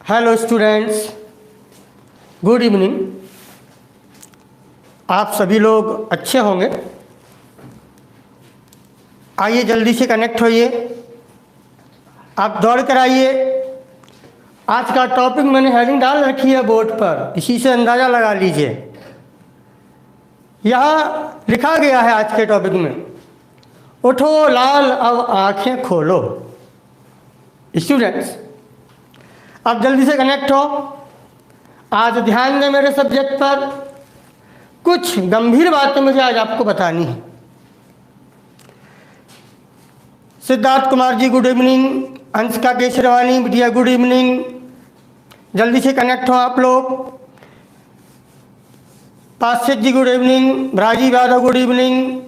Hello students, good evening. आप सभी लोग अच्छे होंगे। आइए जल्दी से कनेक्ट होइए। आप दौड़ कर आइए। आज का टॉपिक मैंने हेडिंग डाल रखी है बोर्ड पर, इसी से अंदाज़ा लगा लीजिए। यहाँ लिखा गया है आज के टॉपिक में, उठो लाल अब आंखें खोलो। स्टूडेंट्स, आप जल्दी से कनेक्ट हो। आज ध्यान दें मेरे सब्जेक्ट पर। कुछ गंभीर बातें मुझे आज आपको बतानी है। Siddharth Kumar ji good evening. अंशिका केशरवानी बिटिया गुड इवनिंग। जल्दी से कनेक्ट हो आप लोग। पाश्चित ji good evening. Rajeev Yadav good evening.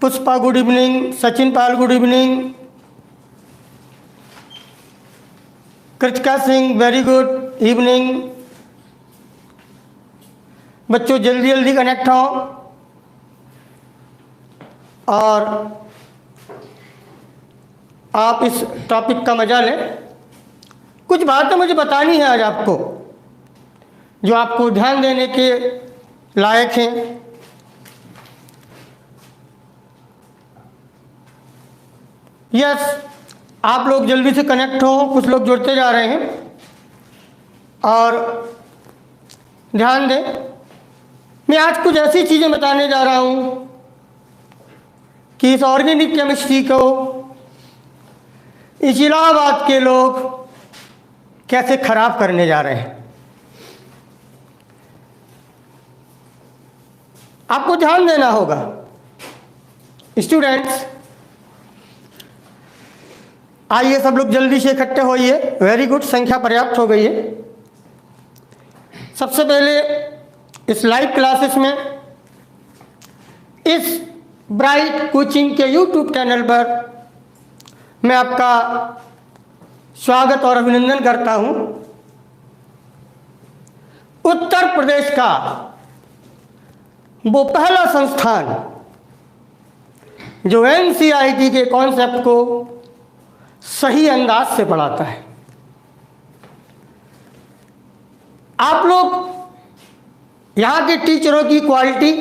Pushpa good evening. Sachin Pal good evening. Kritika Singh very good evening. बच्चों जल्दी जल्दी कनेक्ट हो और आप इस टॉपिक का मजा लें। कुछ बातें मुझे बतानी है आज आपको, जो आपको ध्यान देने के लायक हैं। यस, आप लोग जल्दी से कनेक्ट हो। कुछ लोग जुड़ते जा रहे हैं और ध्यान दें। मैं आज कुछ ऐसी चीज़ें बताने जा रहा हूँ कि इस ऑर्गेनिक केमिस्ट्री को इस इलाहाबाद के लोग कैसे खराब करने जा रहे हैं। आपको ध्यान देना होगा स्टूडेंट्स। आइए सब लोग जल्दी से इकट्ठे होइए। वेरी गुड, संख्या पर्याप्त हो गई है। सबसे पहले इस लाइव क्लासेस में इस ब्राइट कोचिंग के यूट्यूब चैनल पर मैं आपका स्वागत और अभिनंदन करता हूं। उत्तर प्रदेश का वो पहला संस्थान जो एनसीईआरटी के कॉन्सेप्ट को सही अंदाज से पढ़ाता है। आप लोग यहाँ के टीचरों की क्वालिटी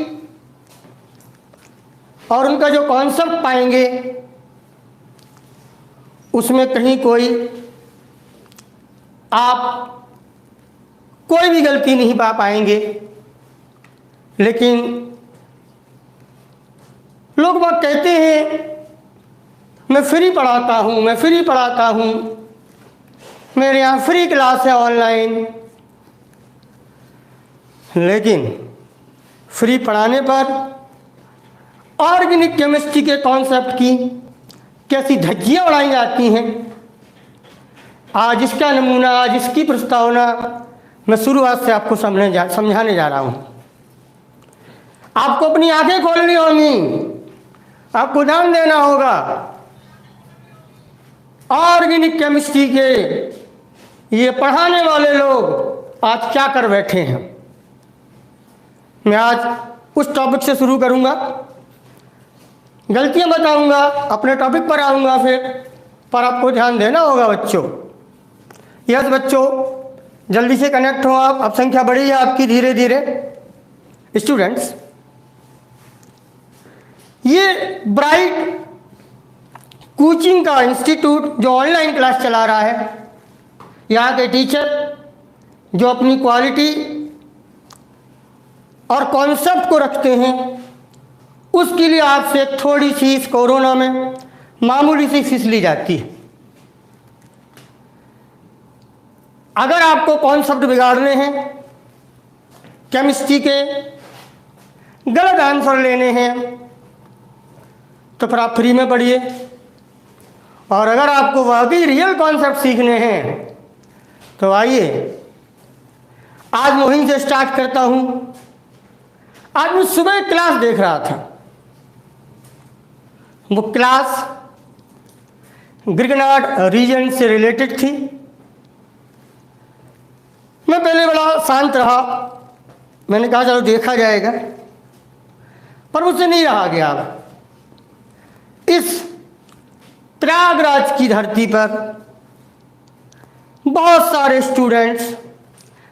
और उनका जो कॉन्सेप्ट पाएंगे उसमें कहीं आप कोई भी गलती नहीं पा पाएंगे। लेकिन लोग वह कहते हैं मैं फ्री पढ़ाता हूँ, मैं फ्री पढ़ाता हूँ, मेरे यहाँ फ्री क्लास है ऑनलाइन। लेकिन फ्री पढ़ाने पर ऑर्गेनिक केमिस्ट्री के कॉन्सेप्ट की कैसी धज्जियाँ उड़ाई जाती हैं। आज इसका नमूना, आज इसकी प्रस्तावना मैं शुरुआत से आपको समझाने जा रहा हूँ। आपको अपनी आंखें खोलनी होंगी, आपको ध्यान देना होगा। ऑर्गेनिक केमिस्ट्री के ये पढ़ाने वाले लोग आज क्या कर बैठे हैं। मैं आज उस टॉपिक से शुरू करूंगा, गलतियां बताऊंगा, अपने टॉपिक पर आऊंगा फिर, पर आपको ध्यान देना होगा बच्चों। यस बच्चों, जल्दी से कनेक्ट हो आप। अब संख्या बढ़ी है आपकी धीरे धीरे। स्टूडेंट्स, ये ब्राइट कोचिंग का इंस्टीट्यूट जो ऑनलाइन क्लास चला रहा है, यहाँ के टीचर जो अपनी क्वालिटी और कॉन्सेप्ट को रखते हैं, उसके लिए आपसे थोड़ी सी इस कोरोना में मामूली सी फीस ली जाती है। अगर आपको कॉन्सेप्ट बिगाड़ने हैं, केमिस्ट्री के गलत आंसर लेने हैं, तो फिर आप फ्री में पढ़िए। और अगर आपको वाकई रियल कॉन्सेप्ट सीखने हैं तो आइए आज मुहिम से स्टार्ट करता हूं। आज मैं सुबह क्लास देख रहा था। वो क्लास गिरनाट रीजन से रिलेटेड थी। मैं पहले बड़ा शांत रहा, मैंने कहा चलो देखा जाएगा, पर मुझसे नहीं रहा गया। इस प्रयागराज की धरती पर बहुत सारे स्टूडेंट्स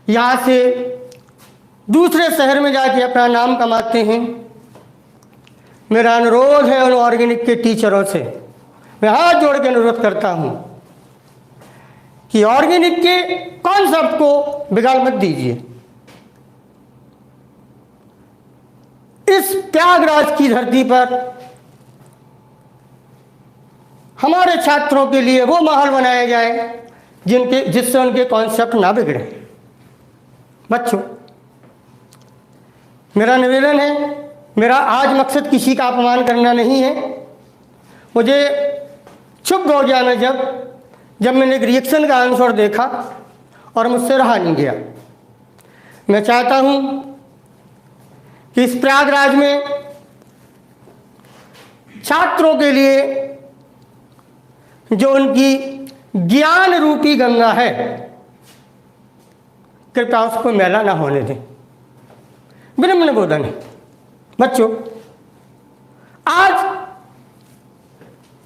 यहाँ से दूसरे शहर में जाके अपना नाम कमाते हैं। मेरा अनुरोध है उन ऑर्गेनिक के टीचरों से, मैं हाथ जोड़ के अनुरोध करता हूँ कि ऑर्गेनिक के कॉन्सेप्ट को बिगाड़ मत दीजिए। इस प्रयागराज की धरती पर हमारे छात्रों के लिए वो माहौल बनाया जाए जिससे उनके कॉन्सेप्ट ना बिगड़े। बच्चों, मेरा निवेदन है, मेरा आज मकसद किसी का अपमान करना नहीं है। मुझे चुप हो गया मैं जब मैंने एक रिएक्शन का आंसर देखा और मुझसे रहा नहीं गया। मैं चाहता हूं कि इस प्रयागराज में छात्रों के लिए जो उनकी ज्ञान रूपी गंगा है, कृपया उसको मैला ना होने दें। विनम्र निवेदन है। बच्चों, आज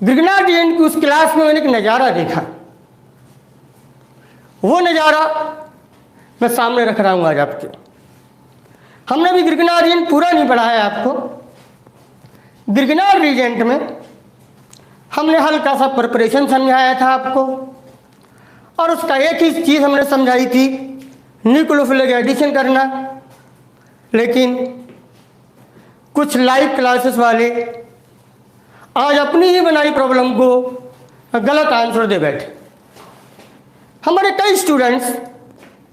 ग्रिगनार्डियन की उस क्लास में मैंने एक नज़ारा देखा। वो नज़ारा मैं सामने रख रहा हूँ आज आपके। हमने भी ग्रिगनार्डियन पूरा नहीं पढ़ा है आपको। ग्रिगनार्ड रीजेंट में हमने हल्का सा प्रिपरेशन समझाया था आपको, और उसका एक ही चीज़ हमने समझाई थी, न्यूक्लियोफिलिक एडिशन करना। लेकिन कुछ लाइव क्लासेस वाले आज अपनी ही बनाई प्रॉब्लम को गलत आंसर दे बैठे। हमारे कई स्टूडेंट्स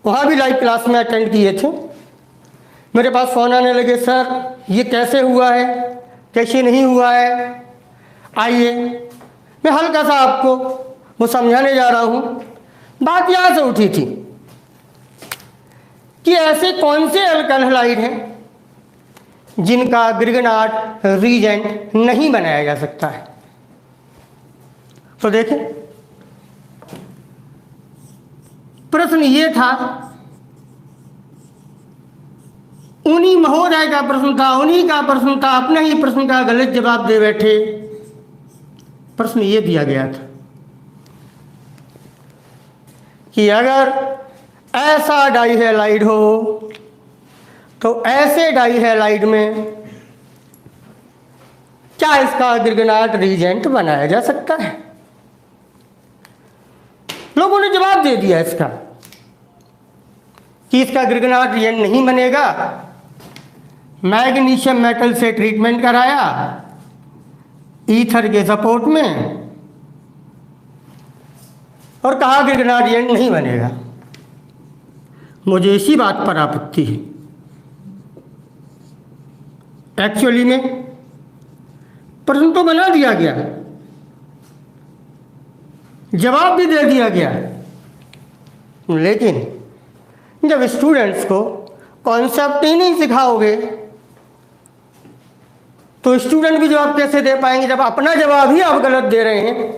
वहाँ भी लाइव क्लास में अटेंड किए थे। मेरे पास फ़ोन आने लगे, सर ये कैसे हुआ है, कैसे नहीं हुआ है। आइए मैं हल्का सा आपको वो समझाने जा रहा हूँ। बात यहाँ से उठी थी कि ऐसे कौन से अल्काइल हैलाइड हैं जिनका ग्रिगनार्ड रीजेंट नहीं बनाया जा सकता है। तो देखें, प्रश्न ये था, उन्हीं महोदय का प्रश्न था, उन्हीं का प्रश्न था, अपने ही प्रश्न का गलत जवाब दे बैठे। प्रश्न ये दिया गया था कि अगर ऐसा डाइहैलाइड हो तो ऐसे डाइहैलाइड में क्या इसका ग्रिगनार्ड रीजेंट बनाया जा सकता है। लोगों ने जवाब दे दिया इसका कि इसका ग्रिगनार्ड रीजेंट नहीं बनेगा। मैग्नीशियम मेटल से ट्रीटमेंट कराया ईथर के सपोर्ट में और कहा ग्रिगनार्ड रीजेंट नहीं बनेगा। मुझे इसी बात पर आपत्ति है। एक्चुअली में प्रश्न तो बना दिया गया, जवाब भी दे दिया गया, लेकिन जब स्टूडेंट्स को कॉन्सेप्ट ही नहीं सिखाओगे तो स्टूडेंट भी जवाब कैसे दे पाएंगे। जब अपना जवाब ही आप गलत दे रहे हैं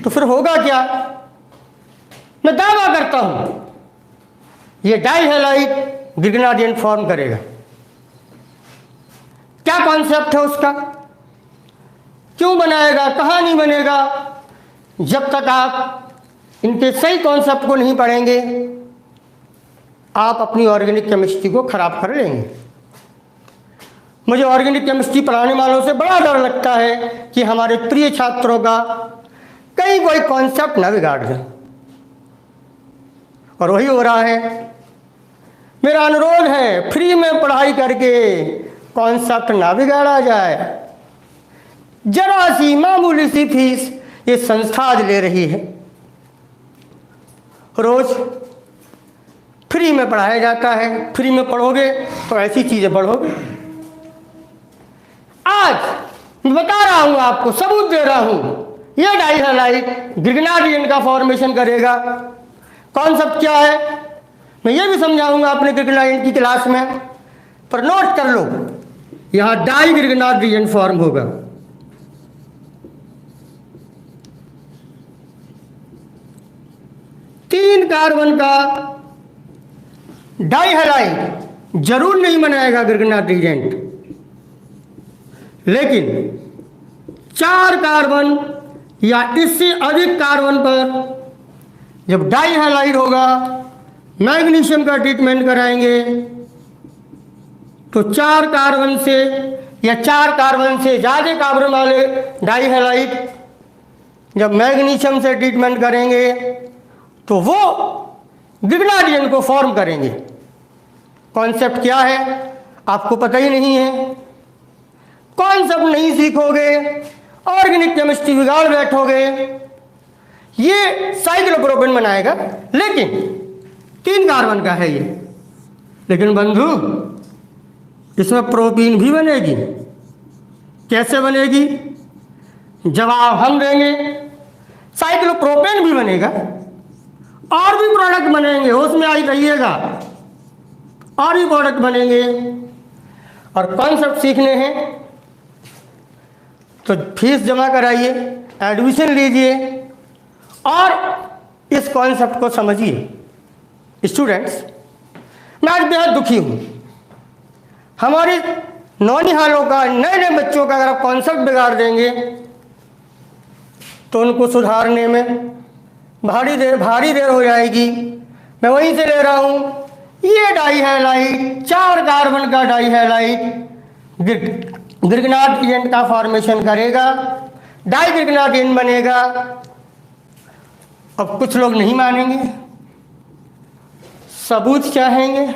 तो फिर होगा क्या। मैं दावा करता हूं ये डाइहैलाइड ग्रिगनार्डियन फॉर्म करेगा। क्या कॉन्सेप्ट है उसका, क्यों बनाएगा, कहाँ नहीं बनेगा। जब तक आप इनके सही कॉन्सेप्ट को नहीं पढ़ेंगे आप अपनी ऑर्गेनिक केमिस्ट्री को खराब कर लेंगे। मुझे ऑर्गेनिक केमिस्ट्री पढ़ाने वालों से बड़ा डर लगता है कि हमारे प्रिय छात्रों का कहीं कोई कॉन्सेप्ट ना बिगाड़ दें, और वही हो रहा है। मेरा अनुरोध है फ्री में पढ़ाई करके कॉन्सेप्ट ना बिगाड़ा जाए। जरा सी मामूली सी फीस ये संस्था आज ले रही है, रोज फ्री में पढ़ाया जाता है। फ्री में पढ़ोगे तो ऐसी चीजें पढ़ोगे। आज मैं बता रहा हूं आपको, सबूत दे रहा हूं, यह डाइहैलाइड ग्रिगनार्डियन का फॉर्मेशन करेगा। कॉन्सेप्ट क्या है मैं ये भी समझाऊंगा अपने ग्रिगनार्डियन की क्लास में, पर नोट कर लो, यहां डाई ग्रिगनार्डियन फॉर्म होगा। तीन कार्बन का डाइहैलाइड जरूर नहीं बनाएगा ग्रिगनार्ड रीजेंट, लेकिन 4 कार्बन या इससे अधिक कार्बन पर जब डाई हैलाइड होगा, मैग्नीशियम का ट्रीटमेंट कराएंगे तो 4 कार्बन से या 4 कार्बन से ज़्यादा कार्बन वाले डाई हैलाइड जब मैग्नीशियम से ट्रीटमेंट करेंगे तो वो ग्रिग्नार्डियन को फॉर्म करेंगे। कॉन्सेप्ट क्या है आपको पता ही नहीं है, कॉन्सेप्ट नहीं सीखोगे, ऑर्गेनिक केमिस्ट्री बिगाड़ बैठोगे। ये साइक्लोप्रोपेन बनाएगा, लेकिन 3 कार्बन का है ये। लेकिन बंधु, इसमें प्रोपीन भी बनेगी। कैसे बनेगी? जवाब हम देंगे। साइक्लोप्रोपेन भी बनेगा और भी प्रोडक्ट बनेंगे, उसमें आई रहिएगा, और भी प्रोडक्ट बनेंगे। और कॉन्सेप्ट सीखने हैं तो फीस जमा कराइए, एडमिशन लीजिए और इस कॉन्सेप्ट को समझिए। स्टूडेंट्स, मैं आज बेहद दुखी हूँ। हमारे नौनिहालों का, नए नए बच्चों का अगर आप कॉन्सेप्ट बिगाड़ देंगे तो उनको सुधारने में भारी देर हो जाएगी। मैं वहीं से ले रहा हूँ, ये डाई हैलाइड 4 कार्बन का डाई हैलाइड ग्रिग्नार्डियन का फॉर्मेशन करेगा, डाई ग्रिग्नार्डियन बनेगा। अब कुछ लोग नहीं मानेंगे, सबूत चाहेंगे,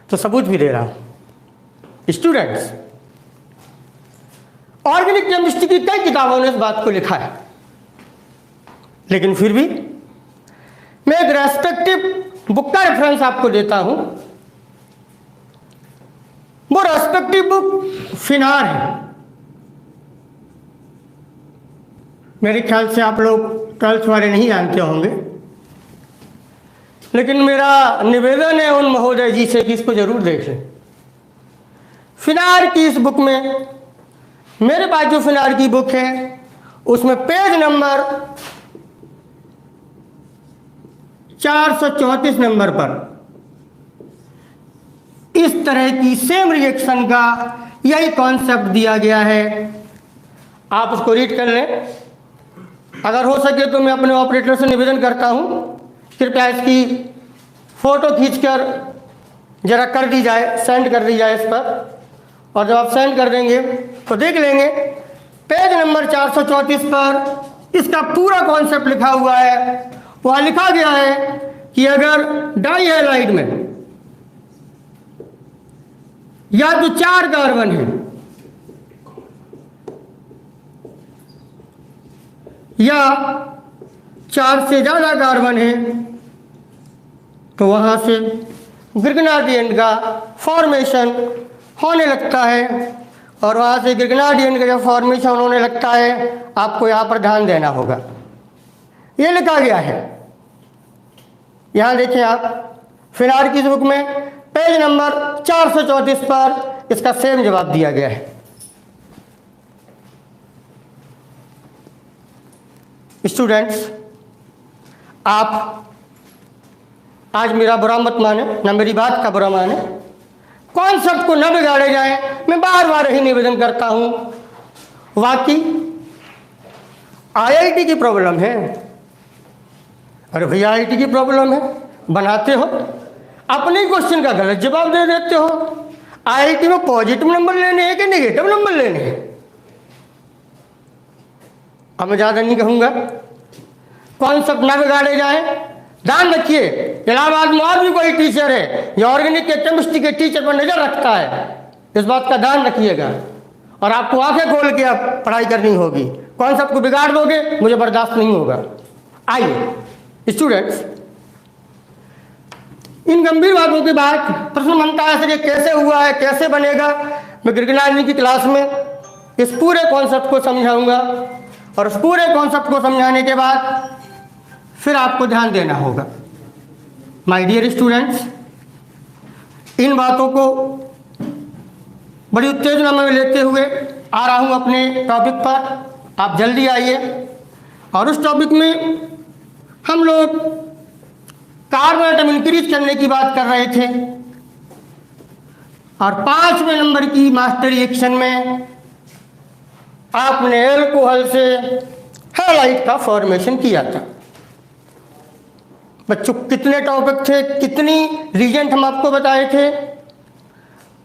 तो सबूत भी दे रहा हूं। स्टूडेंट्स, ऑर्गेनिक केमिस्ट्री की कई किताबों ने इस बात को लिखा है, लेकिन फिर भी मैं एक रेस्पेक्टिव बुक का रेफरेंस आपको देता हूं। वो रेस्पेक्टिव बुक फिनार है। मेरे ख्याल से आप लोग ट्वेल्थ वाले नहीं जानते होंगे, लेकिन मेरा निवेदन है उन महोदय जी से कि इसको जरूर देखें। फिनार की इस बुक में, मेरे पास जो फिनार की बुक है उसमें पेज नंबर 434 नंबर पर इस तरह की सेम रिएक्शन का यही कॉन्सेप्ट दिया गया है। आप उसको रीड कर लें। अगर हो सके तो मैं अपने ऑपरेटर से निवेदन करता हूं, कृपया इसकी फोटो खींचकर जरा कर दी जाए, सेंड कर दी जाए इस पर। और जब आप सेंड कर देंगे तो देख लेंगे पेज नंबर 434 पर इसका पूरा कॉन्सेप्ट लिखा हुआ है। वहाँ लिखा गया है कि अगर डाई हैलाइड में या तो 4 कार्बन है या 4 से ज़्यादा कार्बन है तो वहाँ से ग्रिग्नार्डियन का फॉर्मेशन होने लगता है। और वहाँ से ग्रिग्नार्डियन का जब फॉर्मेशन होने लगता है, आपको यहाँ पर ध्यान देना होगा। ये लिखा गया है, यहाँ देखिए आप, फिनार की बुक में पेज नंबर 434 पर इसका सेम जवाब दिया गया है। स्टूडेंट्स, आप आज मेरा बुरा मत माने, ना मेरी बात का बुरा माने, कॉन्सेप्ट को न बिगाड़े जाए, मैं बार बार यही निवेदन करता हूं। वाकई आईआईटी की प्रॉब्लम है। अरे भैया, आईआईटी की प्रॉब्लम है, बनाते हो अपने क्वेश्चन का गलत जवाब दे देते हो। आईआईटी में पॉजिटिव नंबर लेने हैं कि नेगेटिव नंबर लेने हैं? अब मैं ज़्यादा नहीं कहूँगा, कॉन्सेप्ट ना बिगाड़े जाए। ध्यान रखिए, इलाहाबाद में और भी कोई टीचर है जो ऑर्गेनिक के केमिस्ट्री के टीचर पर नजर रखता है, इस बात का ध्यान रखिएगा। और आपको आंखें खोल के अब पढ़ाई करनी होगी। कॉन्सेप्ट को बिगाड़ दोगे, मुझे बर्दाश्त नहीं होगा। आइए स्टूडेंट्स, इन गंभीर बातों के बाद प्रश्न बनता है सर ये कैसे हुआ है, कैसे बनेगा? मैं ग्रिग्नार्डियन की क्लास में इस पूरे कॉन्सेप्ट को समझाऊंगा और उस पूरे कॉन्सेप्ट को समझाने के बाद फिर आपको ध्यान देना होगा। माय डियर स्टूडेंट्स, इन बातों को बड़ी उत्तेजना में लेते हुए आ रहा हूँ अपने टॉपिक पर। आप जल्दी आइए। और उस टॉपिक में हम लोग कार्बन एटम इंक्रीज करने की बात कर रहे थे और 5वें नंबर की मास्टर रिएक्शन में आपने एल्कोहल से हैलाइड का फॉर्मेशन किया था। बच्चों कितने टॉपिक थे, कितनी रीजेंट हम आपको बताए थे।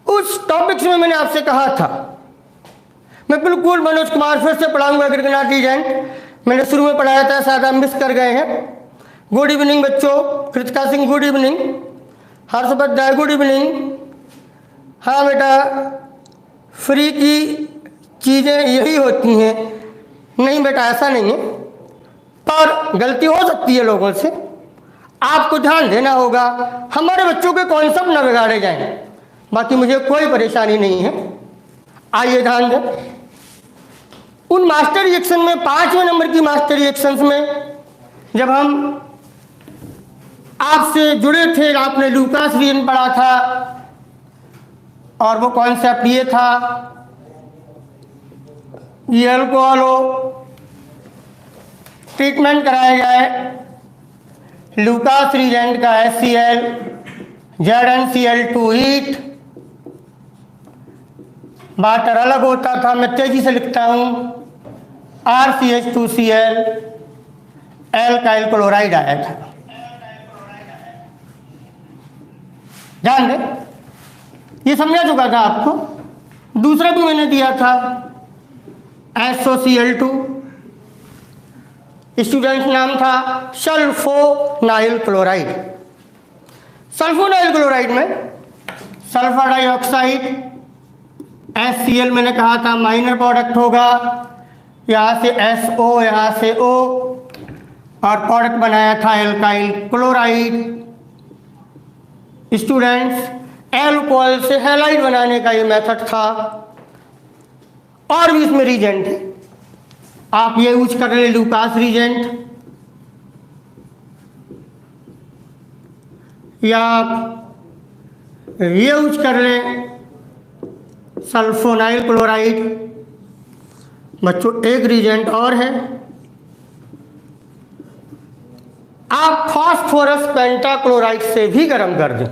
उस टॉपिक्स में मैंने आपसे कहा था, मैं बिल्कुल मनोज कुमार फिर से पढ़ाऊंगा कृतनाथ रीजेंट। मैंने शुरू में पढ़ाया था, शायद आप मिस कर गए हैं। गुड इवनिंग बच्चों, Kritika Singh good evening, Harshvardhan good evening. हाँ बेटा, फ्री की चीज़ें यही होती हैं। नहीं बेटा ऐसा नहीं है, पर गलती हो सकती है लोगों से, आपको ध्यान देना होगा, हमारे बच्चों के कॉन्सेप्ट न बिगाड़े जाएं। बाकी मुझे कोई परेशानी नहीं है। आइए ध्यान दें, उन मास्टर रिएक्शन में 5वें नंबर की मास्टर रिएक्शंस में जब हम आपसे जुड़े थे, आपने लूकास रीजन पढ़ा था और वो कॉन्सेप्ट ये था, ये अल्कोहल हो, ट्रीटमेंट कराया जाए लूकास रीजेंट का HCl, ZnCl2 हीट, वाटर अलग होता था, मैं तेजी से लिखता हूं, RCH2Cl, एल्काइल क्लोराइड आया था। ध्यान दें, ये समझा चुका था आपको। दूसरा भी मैंने दिया था SOCl2, स्टूडेंट नाम था सल्फोनाइल क्लोराइड। सल्फोनाइल क्लोराइड में सल्फर डाइऑक्साइड HCl मैंने कहा था माइनर प्रोडक्ट होगा, यहाँ से SO, यहाँ से O, और प्रोडक्ट बनाया था एल्काइल क्लोराइड। स्टूडेंट्स, एल्कोहल से हैलाइड बनाने का ये मेथड था, और भी इसमें रीजेंट है। आप ये यूज कर रहे लूकास रीजेंट, या आप ये यूज कर लें सल्फोनाइल क्लोराइड। बच्चों एक रीजेंट और है, आप फास्फोरस पेंटाक्लोराइड से भी गर्म कर दें।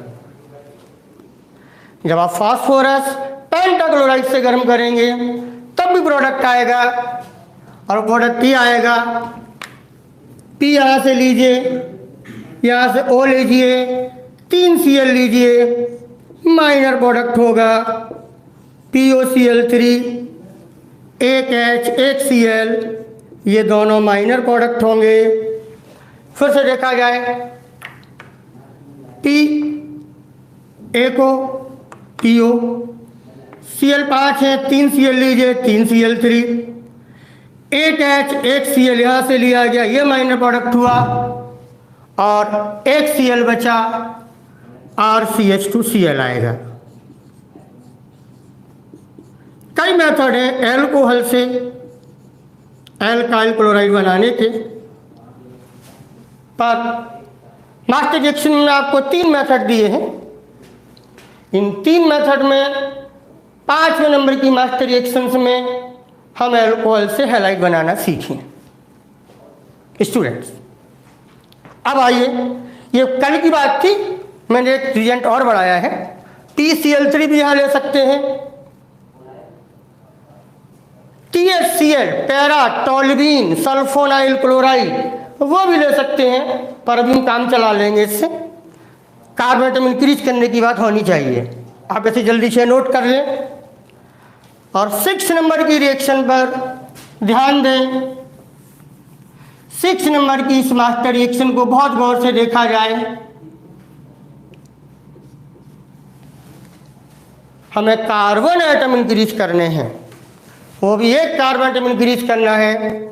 जब आप फास्फोरस पेंटाक्लोराइड से गर्म करेंगे तब भी प्रोडक्ट आएगा, और प्रोडक्ट ही आएगा। P यहाँ से लीजिए, यहाँ से O लीजिए, 3Cl लीजिए, माइनर प्रोडक्ट होगा POCl3, एक H एक Cl, ये दोनों माइनर प्रोडक्ट होंगे। फिर से देखा जाए, P एक O, PO, Cl5 है, 3Cl लीजिए, 3Cl3, एक H एक Cl यहाँ से लिया गया, ये माइनर प्रोडक्ट हुआ, और एक Cl बचा, RCH2Cl आएगा। कई मेथड है एल्कोहल से एल्काइल क्लोराइड बनाने के, पर मास्टर रिएक्शन में आपको 3 मेथड दिए हैं। इन 3 मेथड में 5वें नंबर की मास्टर रिएक्शंस में हम एल्कोहल से हैलाइड बनाना सीखें। स्टूडेंट्स, अब आइए, ये कल की बात थी, मैंने एक रिएजेंट और बढ़ाया है। TCl3 भी यहाँ ले सकते हैं, THCl पैरा टोल्यूबिन सल्फोनाइल क्लोराइड वो भी ले सकते हैं, पर अभी हम काम चला लेंगे इससे। कार्बन एटम इंक्रीज करने की बात होनी चाहिए, आप इसे जल्दी से नोट कर लें। और 6 नंबर की रिएक्शन पर ध्यान दें। 6 नंबर की इस मास्टर रिएक्शन को बहुत गौर से देखा जाए। हमें कार्बन एटम इंक्रीज करने हैं, वो भी एक कार्बन एटम इंक्रीज करना है।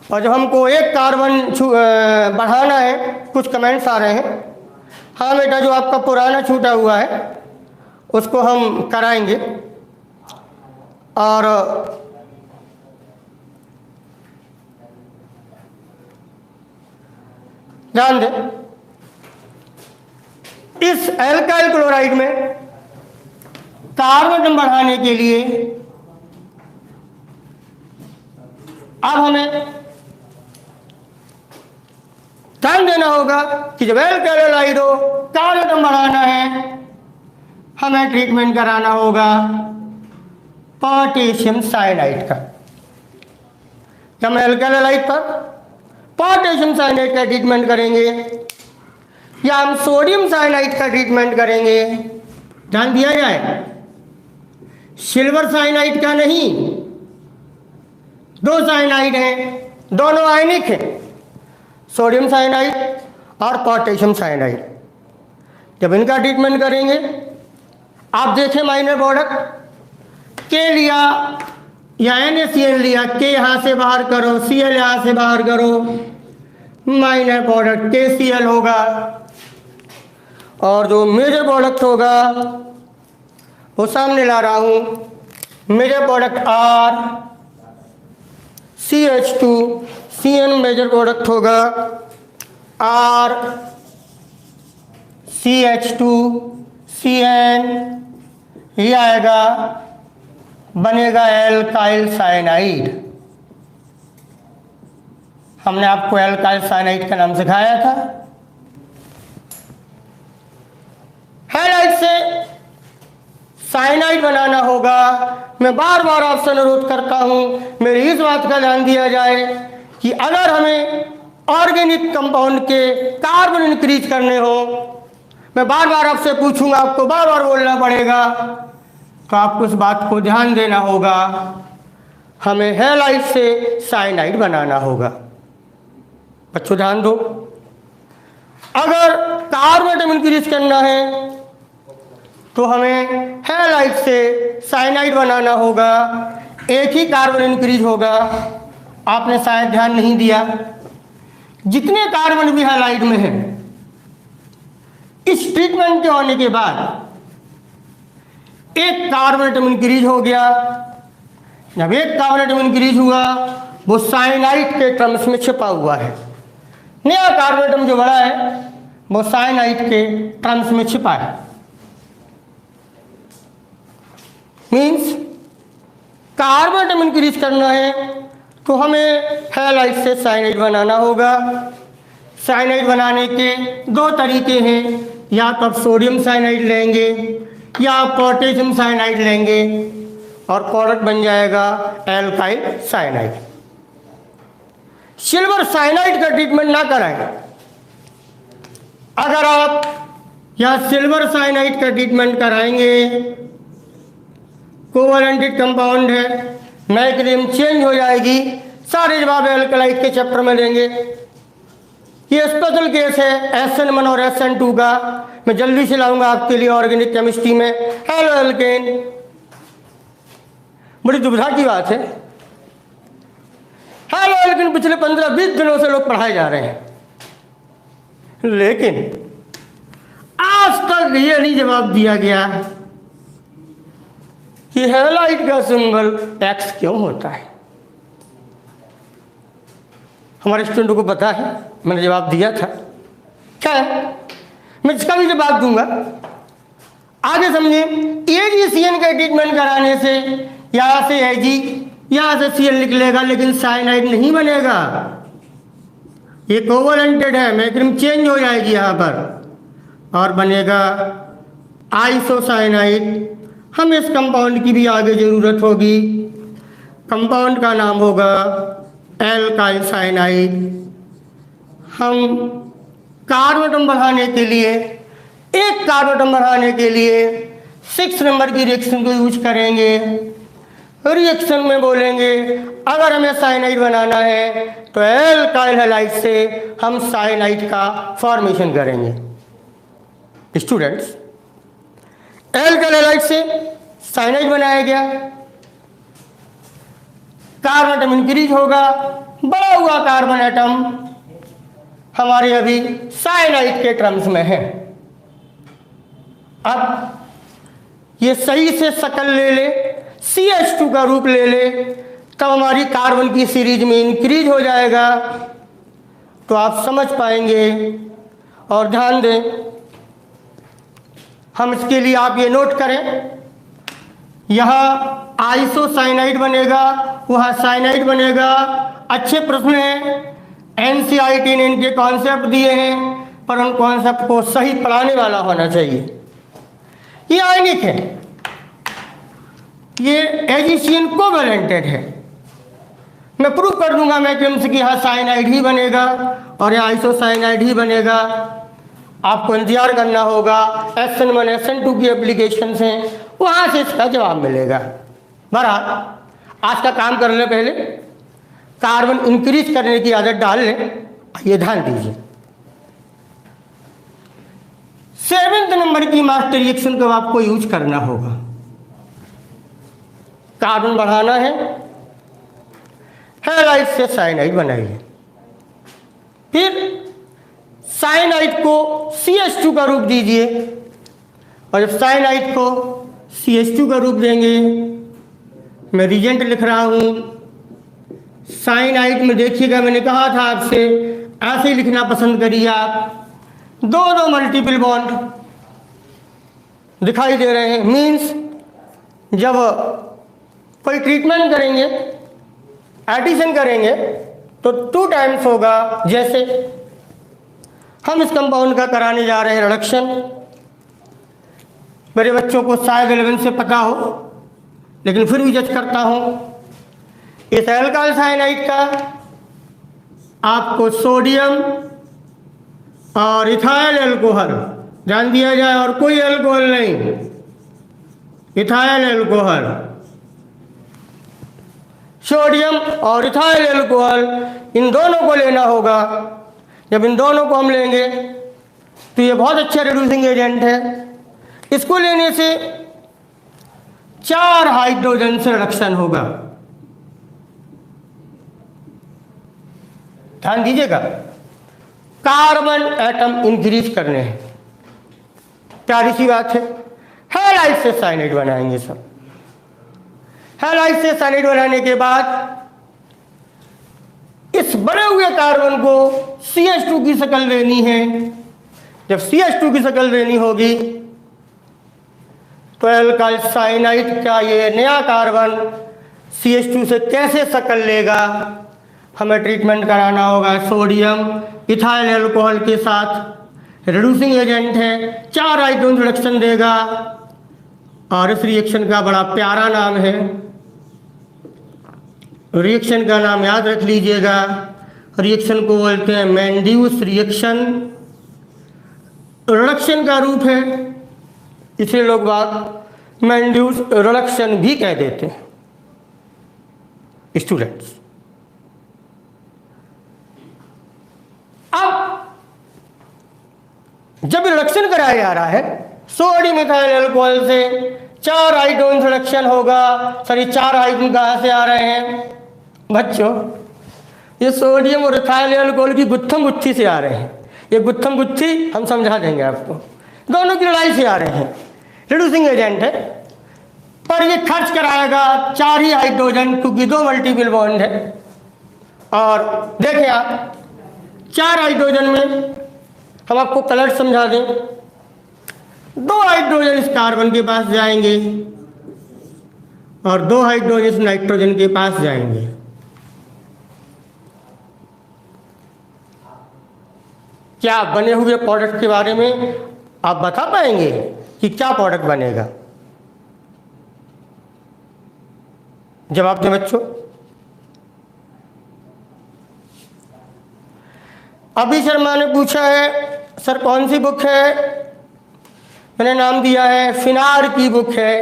और जब हमको एक कार्बन बढ़ाना है, कुछ कमेंट्स आ रहे हैं, हाँ बेटा जो आपका पुराना छूटा हुआ है उसको हम कराएंगे। और ध्यान दें, इस एल्काइल क्लोराइड में कार्बन बढ़ाने के लिए अब हमें ध्यान देना होगा कि जब एल्काइल हो, कार्बन बढ़ाना है, हमें ट्रीटमेंट कराना होगा पोटेशियम साइनाइड का। हम एल्काइल हैलाइड पर पोटेशियम साइनाइड का ट्रीटमेंट करेंगे या हम सोडियम साइनाइड का ट्रीटमेंट करेंगे। ध्यान दिया जाए, सिल्वर साइनाइड का नहीं, दो साइनाइड हैं, दोनों आयनिक हैं, सोडियम साइनाइड और पोटेशियम साइनाइड। जब इनका ट्रीटमेंट करेंगे, आप देखें माइनर प्रोडक्ट के लिया या NaCl लिया, के यहाँ से बाहर करो, Cl यहाँ से बाहर करो, माइनर प्रोडक्ट KCl होगा और जो मेजर प्रोडक्ट होगा वो सामने ला रहा हूं। Major product R CH2 CN major product होगा R CH2 CN, ये आएगा, बनेगा एल्काइल साइनाइड। हमने आपको एल्काइल साइनाइड का नाम सिखाया था। हैलाइड से साइनाइड बनाना होगा। मैं बार बार आपसे अनुरोध करता हूं, मेरी इस बात का ध्यान दिया जाए कि अगर हमें ऑर्गेनिक कंपाउंड के कार्बन इंक्रीज करने हो, मैं बार बार आपसे पूछूंगा, आपको बार बार बोलना पड़ेगा, तो आपको इस बात को ध्यान देना होगा, हमें हैलाइड से साइनाइड बनाना होगा। बच्चों ध्यान दो, अगर कार्बन एटम इंक्रीज करना है तो हमें हैलाइड से साइनाइड बनाना होगा। एक ही कार्बन इंक्रीज होगा। आपने शायद ध्यान नहीं दिया, जितने कार्बन भी हैलाइड में हैं, इस ट्रीटमेंट के होने के बाद एक कार्बन एटम इंक्रीज हो गया। जब एक कार्बन एटम इंक्रीज हुआ, वो साइनाइड के टर्म्स में छिपा हुआ है। नया कार्बन एटम जो बड़ा है वो साइनाइड के टर्म्स में छिपा है। मीन्स कार्बन एटम इंक्रीज करना है तो हमें हैलाइड से साइनाइड बनाना होगा। साइनाइड बनाने के दो तरीके हैं, या तो आप सोडियम साइनाइड लेंगे या आप पोटेशियम साइनाइड लेंगे और प्रोडक्ट बन जाएगा एल्काइल साइनाइड। सिल्वर साइनाइड का ट्रीटमेंट ना कराएं। अगर आप यहां सिल्वर साइनाइड का ट्रीटमेंट कराएंगे, कोवैलेंटेड कंपाउंड है, मैग्नीशियम चेंज हो जाएगी, सारे जवाब एल्कलाइड के चैप्टर में देंगे। ये स्पेशल केस है SN1 और SN2 का, मैं जल्दी से लाऊंगा आपके लिए ऑर्गेनिक केमिस्ट्री में। हेलो एल्केन, बड़ी दुविधा की बात है। हेलो एल्केन पिछले 15-20 दिनों से लोग पढ़ाए जा रहे हैं, लेकिन आज तक ये नहीं जवाब दिया गया कि हैलाइड का सिंबल X क्यों होता है। हमारे स्टूडेंटों को पता है, मैंने जवाब दिया था। क्या है, मैं इसका भी जवाब दूंगा। आगे समझिए, AgCN का ट्रीटमेंट कराने से यहां से Ag, यहां से Cl निकलेगा, लेकिन साइनाइड नहीं बनेगा। ये कोवैलेंटेड है, मैग्नीशियम चेंज हो जाएगी यहां पर और बनेगा आइसोसाइनाइड। हमें इस कंपाउंड की भी आगे जरूरत होगी। कंपाउंड का नाम होगा एल्काइल साइनाइड। हम कार्बन एटम बढ़ाने के लिए, एक कार्बन एटम बढ़ाने के लिए 6 नंबर की रिएक्शन को यूज करेंगे। रिएक्शन में बोलेंगे अगर हमें साइनाइड बनाना है तो एल्काइल हैलाइड से हम साइनाइड का फॉर्मेशन करेंगे। स्टूडेंट्स, एल्काइल हैलाइड से साइनाइड बनाया गया, कार्बन एटम इंक्रीज होगा, बड़ा हुआ कार्बन एटम हमारे अभी साइनाइड के टर्म्स में है। अब ये सही से शक्ल ले ले, CH2 का रूप ले ले, तब हमारी कार्बन की सीरीज में इंक्रीज हो जाएगा, तो आप समझ पाएंगे। और ध्यान दें, हम इसके लिए आप ये नोट करें, यहाँ आइसोसाइनाइड बनेगा, वहाँ साइनाइड बनेगा। अच्छे प्रश्न हैं, NCERT ने इनके कॉन्सेप्ट दिए हैं, पर उन कॉन्सेप्ट को सही पढ़ाने वाला होना चाहिए। ये आयनिक है, ये AgCN कोवैलेंटेड है, मैं प्रूव कर दूंगा मैं केम्स कि यहाँ साइनाइड ही बनेगा और यहाँ आइसोसाइनाइड ही बनेगा। आपको इंतजार करना होगा, SN1 SN2 की एप्लीकेशन हैं, वहाँ से इसका जवाब मिलेगा। बहरहाल आज का काम करने पहले कार्बन इंक्रीज करने की आदत डाल लें, ये ध्यान दीजिए। 7वें नंबर की मास्टर रिएक्शन को आपको यूज करना होगा। कार्बन बढ़ाना है, हैलाइड से साइनाइड बनाइए, फिर साइनाइड को CH2 का रूप दीजिए, और जब साइनाइड को CH2 का रूप देंगे, मैं रिजेंट लिख रहा हूं साइनाइड में। देखिएगा मैंने कहा था आपसे ऐसे ही लिखना पसंद करिए आप। दो मल्टीपल बॉन्ड दिखाई दे रहे हैं, मीन्स जब कोई ट्रीटमेंट करेंगे, एडिशन करेंगे तो 2 टाइम्स होगा। जैसे हम इस कंपाउंड का कराने जा रहे हैं रिडक्शन, मेरे बच्चों को शायद 11 से पता हो, लेकिन फिर भी जज करता हूं। इस एल्काइल साइनाइड का आपको सोडियम और इथाइल अल्कोहल ध्यान दिया जाए, और कोई अल्कोहल नहीं, इथाइल अल्कोहल, सोडियम और इथाइल अल्कोहल, इन दोनों को लेना होगा। जब इन दोनों को हम लेंगे तो ये बहुत अच्छा रिड्यूसिंग एजेंट है। इसको लेने से 4 हाइड्रोजन से रिडक्शन होगा। ध्यान दीजिएगा, कार्बन एटम इंक्रीज करने हैं, प्यारी सी बात है। हैलाइड से साइनाइड बनाएंगे सब। हैलाइड से साइनाइड बनाने के बाद इस बने हुए कार्बन को CH2 की शक्ल देनी है। जब CH2 की शक्ल देनी होगी तो एल्काइल साइनाइड का ये नया कार्बन CH2 से कैसे शक्ल लेगा, हमें ट्रीटमेंट कराना होगा। सोडियम इथाइल अल्कोहल के साथ रिड्यूसिंग एजेंट है, 4 हाइड्रोजन रिडक्शन देगा, और इस रिएक्शन का बड़ा प्यारा नाम है। रिएक्शन का नाम याद रख लीजिएगा, रिएक्शन को बोलते हैं मैंड्यूस रिएक्शन। रिडक्शन का रूप है, इसे लोग बात मैंड्यूस रिडक्शन भी कह देते हैं। स्टूडेंट्स, अब जब रिडक्शन कराया जा रहा है सोडियम इथाइल अल्कोहल से 4 हाइड्रोजन रिडक्शन होगा। सॉरी, 4 हाइड्रोजन कहाँ से आ रहे हैं बच्चों? ये सोडियम और इथाइल अल्कोहल की गुत्थम गुत्थी से आ रहे हैं। ये गुत्थम गुत्थी हम समझा देंगे आपको, दोनों की लड़ाई से आ रहे हैं। रिड्यूसिंग एजेंट है, पर ये खर्च कराएगा 4 ही हाइड्रोजन, क्योंकि 2 मल्टीपल बॉन्ड है। और देखें आप, 4 हाइड्रोजन में हम आपको कलर समझा दें। 2 हाइड्रोजन इस कार्बन के पास जाएंगे और 2 हाइड्रोजन इस नाइट्रोजन के पास जाएंगे। क्या बने हुए प्रोडक्ट के बारे में आप बता पाएंगे कि क्या प्रोडक्ट बनेगा? जवाब दें बच्चों। अभी शर्मा ने पूछा है सर कौन सी बुक है? मैंने नाम दिया है फिनार की बुक है,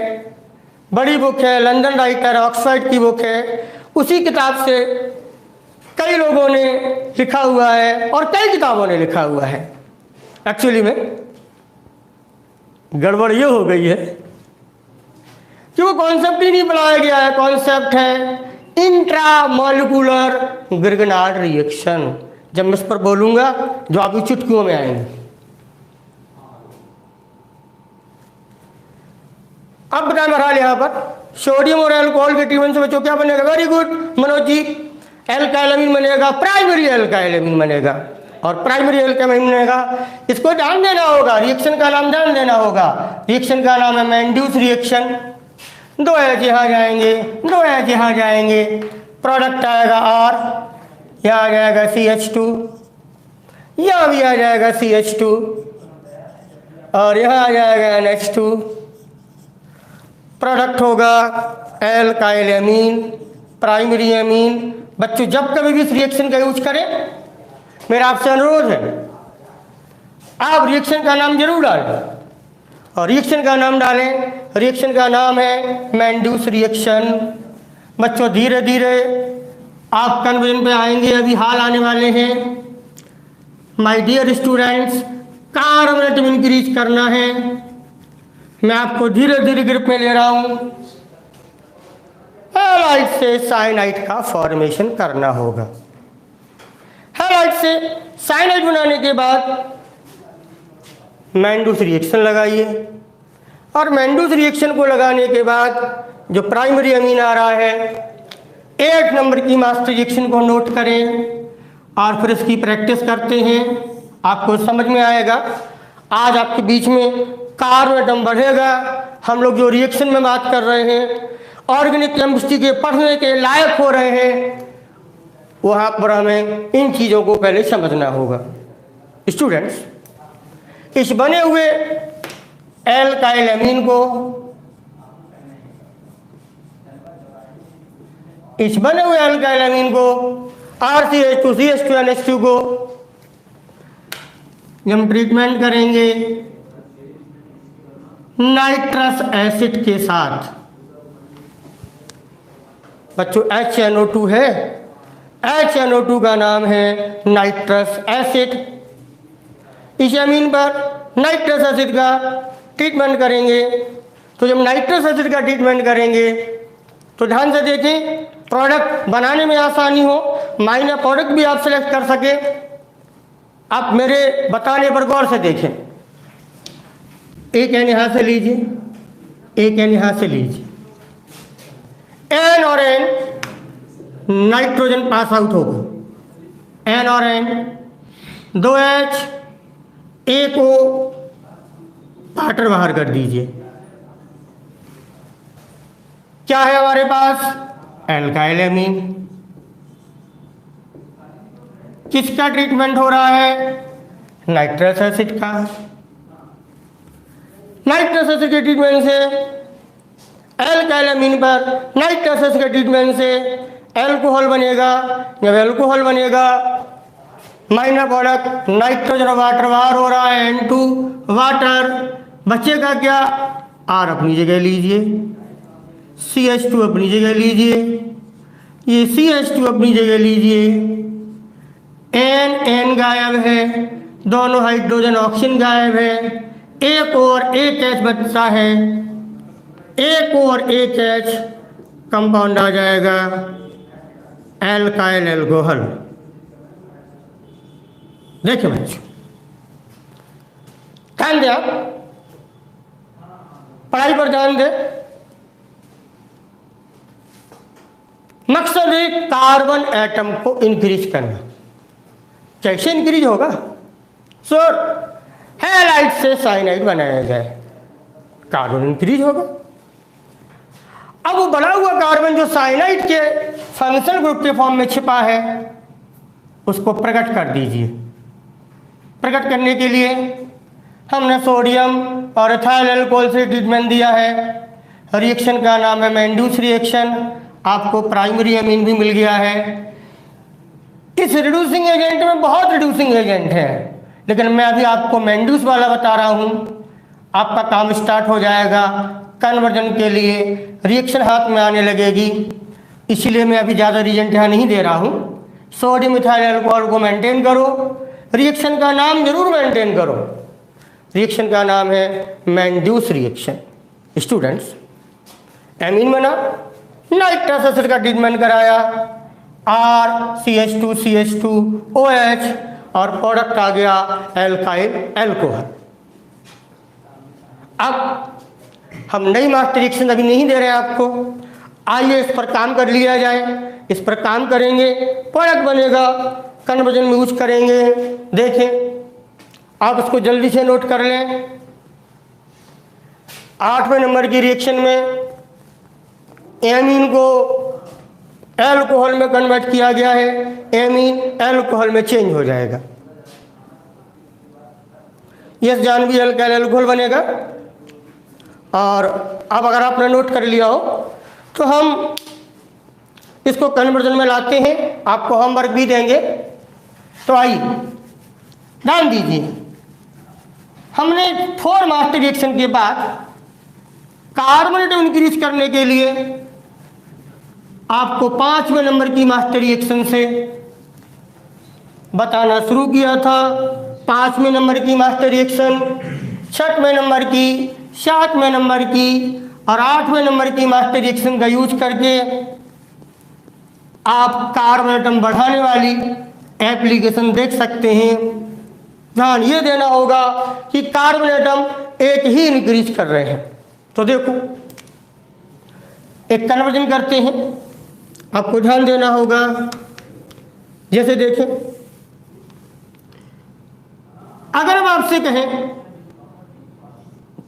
बड़ी बुक है, लंदन राइटर ऑक्सफोर्ड की बुक है। उसी किताब से कई लोगों ने लिखा हुआ है और कई किताबों ने लिखा हुआ है। एक्चुअली में गड़बड़ ये हो गई है कि वो कॉन्सेप्ट ही नहीं बनाया गया है। कॉन्सेप्ट है इंट्रामॉलिक्यूलर ग्रिगनार्ड रिएक्शन। जब मैं इस पर बोलूंगा जो आपकी चुटकियों में आएंगे। अब बताएं बहरहाल यहाँ पर सोडियम और अल्कोहल के ट्रीटमेंट से बच्चों क्या बनेगा? वेरी गुड मनोज जी, एल्काइलामीन बनेगा, प्राइमरी एल्काइलामीन बनेगा। और प्राइमरी एल्काइलामीन बनेगा, इसको ध्यान देना होगा, रिएक्शन का नाम ध्यान देना होगा। रिएक्शन का नाम है मैंड्यूस रिएक्शन। 2 H यहाँ जाएंगे, 2 H यहाँ जाएंगे, प्रोडक्ट आएगा R, यहाँ आ जाएगा CH2, यहाँ भी आ जाएगा CH2, और यहाँ आ जाएगा NH2। प्रोडक्ट होगा एल्काइल एमीन, प्राइमरी एमीन, बच्चों जब कभी भी इस रिएक्शन का यूज करें, मेरा आपसे अनुरोध है आप रिएक्शन का नाम जरूर डालें। और रिएक्शन का नाम डालें, रिएक्शन का नाम है मैंड्यूस रिएक्शन। बच्चों धीरे धीरे आप कन्वर्जन पे आएंगे, अभी हाल आने वाले हैं। My dear students, carbon atom increase करना है। मैं आपको धीरे धीरे ग्रुप में ले रहा हूं। हैलाइड से साइनाइड का फॉर्मेशन करना होगा। हैलाइड से साइनाइड बनाने के बाद मैंड्यूस रिएक्शन लगाइए, और मैंड्यूस रिएक्शन को लगाने के बाद जो प्राइमरी अमीन आ रहा है 8 नंबर की मास्टर रिएक्शन को नोट करें और फिर इसकी प्रैक्टिस करते हैं। आपको समझ में आएगा। आज आपके बीच में कार्बन एटम बढ़ेगा। हम लोग जो रिएक्शन में बात कर रहे हैं, ऑर्गेनिक केमिस्ट्री के पढ़ने के लायक हो रहे हैं, वहाँ पर हमें इन चीज़ों को पहले समझना होगा। स्टूडेंट्स, इस बने हुए एल्काइल अमीन को, इस बने हुए एल्काइल अमीन को RCH2CH2NH2 को हम ट्रीटमेंट करेंगे नाइट्रस एसिड के साथ। बच्चों HNO2 है, HNO2 का नाम है नाइट्रस एसिड। इस अमीन पर नाइट्रस एसिड का ट्रीटमेंट करेंगे। तो जब नाइट्रस एसिड का ट्रीटमेंट करेंगे तो ध्यान से देखें, प्रोडक्ट बनाने में आसानी हो, माइनर प्रोडक्ट भी आप सेलेक्ट कर सके। आप मेरे बताने पर गौर से देखें। एक एन यहां से लीजिए, एक एन यहां से लीजिए। एन और एन नाइट्रोजन पास आउट होगा। एन और एन 2H, एक O वाटर बाहर कर दीजिए। क्या है हमारे पास? एल्काइल अमीन। किसका ट्रीटमेंट हो रहा है? नाइट्रस एसिड का। नाइट्रस एसिड के ट्रीटमेंट से एल्काइल अमीन पर नाइट्रस एसिड के ट्रीटमेंट से एल्कोहल बनेगा। जब एल्कोहल बनेगा, माइनर प्रोडक्ट नाइट्रोजन और वाटर बाहर हो रहा है, N2 वाटर। बचेगा क्या? R अपनी जगह लीजिए, CH2 अपनी जगह लीजिए, ये CH2 अपनी जगह लीजिए। N गायब है, दोनों हाइड्रोजन ऑक्सीजन गायब है। एक और एक H बचता है, एक और एक H कंपाउंड आ जाएगा एल्काइल एल्कोहल। देखिए बच्चों, ध्यान दें, आप पढ़ाई पर ध्यान दें। मकसद है कार्बन एटम को इंक्रीज करना। कैसे इंक्रीज होगा? सर, हैलाइड से साइनाइड बनाया जाए, कार्बन इंक्रीज होगा। अब वो बना हुआ कार्बन जो साइनाइड के फंक्शनल ग्रुप के फॉर्म में छिपा है, उसको प्रकट कर दीजिए। प्रकट करने के लिए हमने सोडियम और एथाइल अल्कोहल से ट्रीटमेंट दिया है। रिएक्शन का नाम है मैंड्यूस रिएक्शन। आपको प्राइमरी अमीन भी मिल गया है। इस रिड्यूसिंग एजेंट में बहुत रिड्यूसिंग एजेंट है, लेकिन मैं अभी आपको मैंड्यूस वाला बता रहा हूं। आपका काम स्टार्ट हो जाएगा कन्वर्जन के लिए, रिएक्शन हाथ में आने लगेगी। इसीलिए मैं अभी ज़्यादा रिएजेंट यहाँ नहीं दे रहा हूँ। सोडियम इथाइल अल्कोहल को मेंटेन करो, रिएक्शन का नाम जरूर मेंटेन करो। रिएक्शन का नाम है मैंड्यूस रिएक्शन। स्टूडेंट्स, एमीन बना, नाइट्रस एसिड का ट्रीटमेंट कराया, RCH2CH2OH, और प्रोडक्ट आ गया एल्काइल एल्कोहल। अब हम नई मास्टर रिएक्शन अभी नहीं दे रहे हैं आपको। आइए इस पर काम कर लिया जाए। इस पर काम करेंगे, प्रोडक्ट बनेगा, कन्वर्जन में यूज करेंगे। देखें, आप इसको जल्दी से नोट कर लें। 8वें नंबर की रिएक्शन में एमीन को एल्कोहल में कन्वर्ट किया गया है। एमीन एल्कोहल में चेंज हो जाएगा। यस जानवी एल्काइल एल्कोहल बनेगा। और अब अगर आपने नोट कर लिया हो तो हम इसको कन्वर्जन में लाते हैं, आपको होमवर्क भी देंगे। तो आइए ध्यान दीजिए, हमने 4 मास्टर रिएक्शन के बाद कार्बन एटम इंक्रीज करने के लिए आपको 5वें नंबर की मास्टर रिएक्शन से बताना शुरू किया था। 5वें नंबर की मास्टर रिएक्शन, 6वें नंबर की, 7वें नंबर की और 8वें नंबर की मास्टर रिएक्शन का यूज करके आप कार्बन एटम बढ़ाने वाली एप्लीकेशन देख सकते हैं। ध्यान ये देना होगा कि कार्बन एटम एक ही इंक्रीज कर रहे हैं। तो देखो एक कन्वर्जन करते हैं, आपको ध्यान देना होगा। जैसे देखें, अगर हम आपसे कहें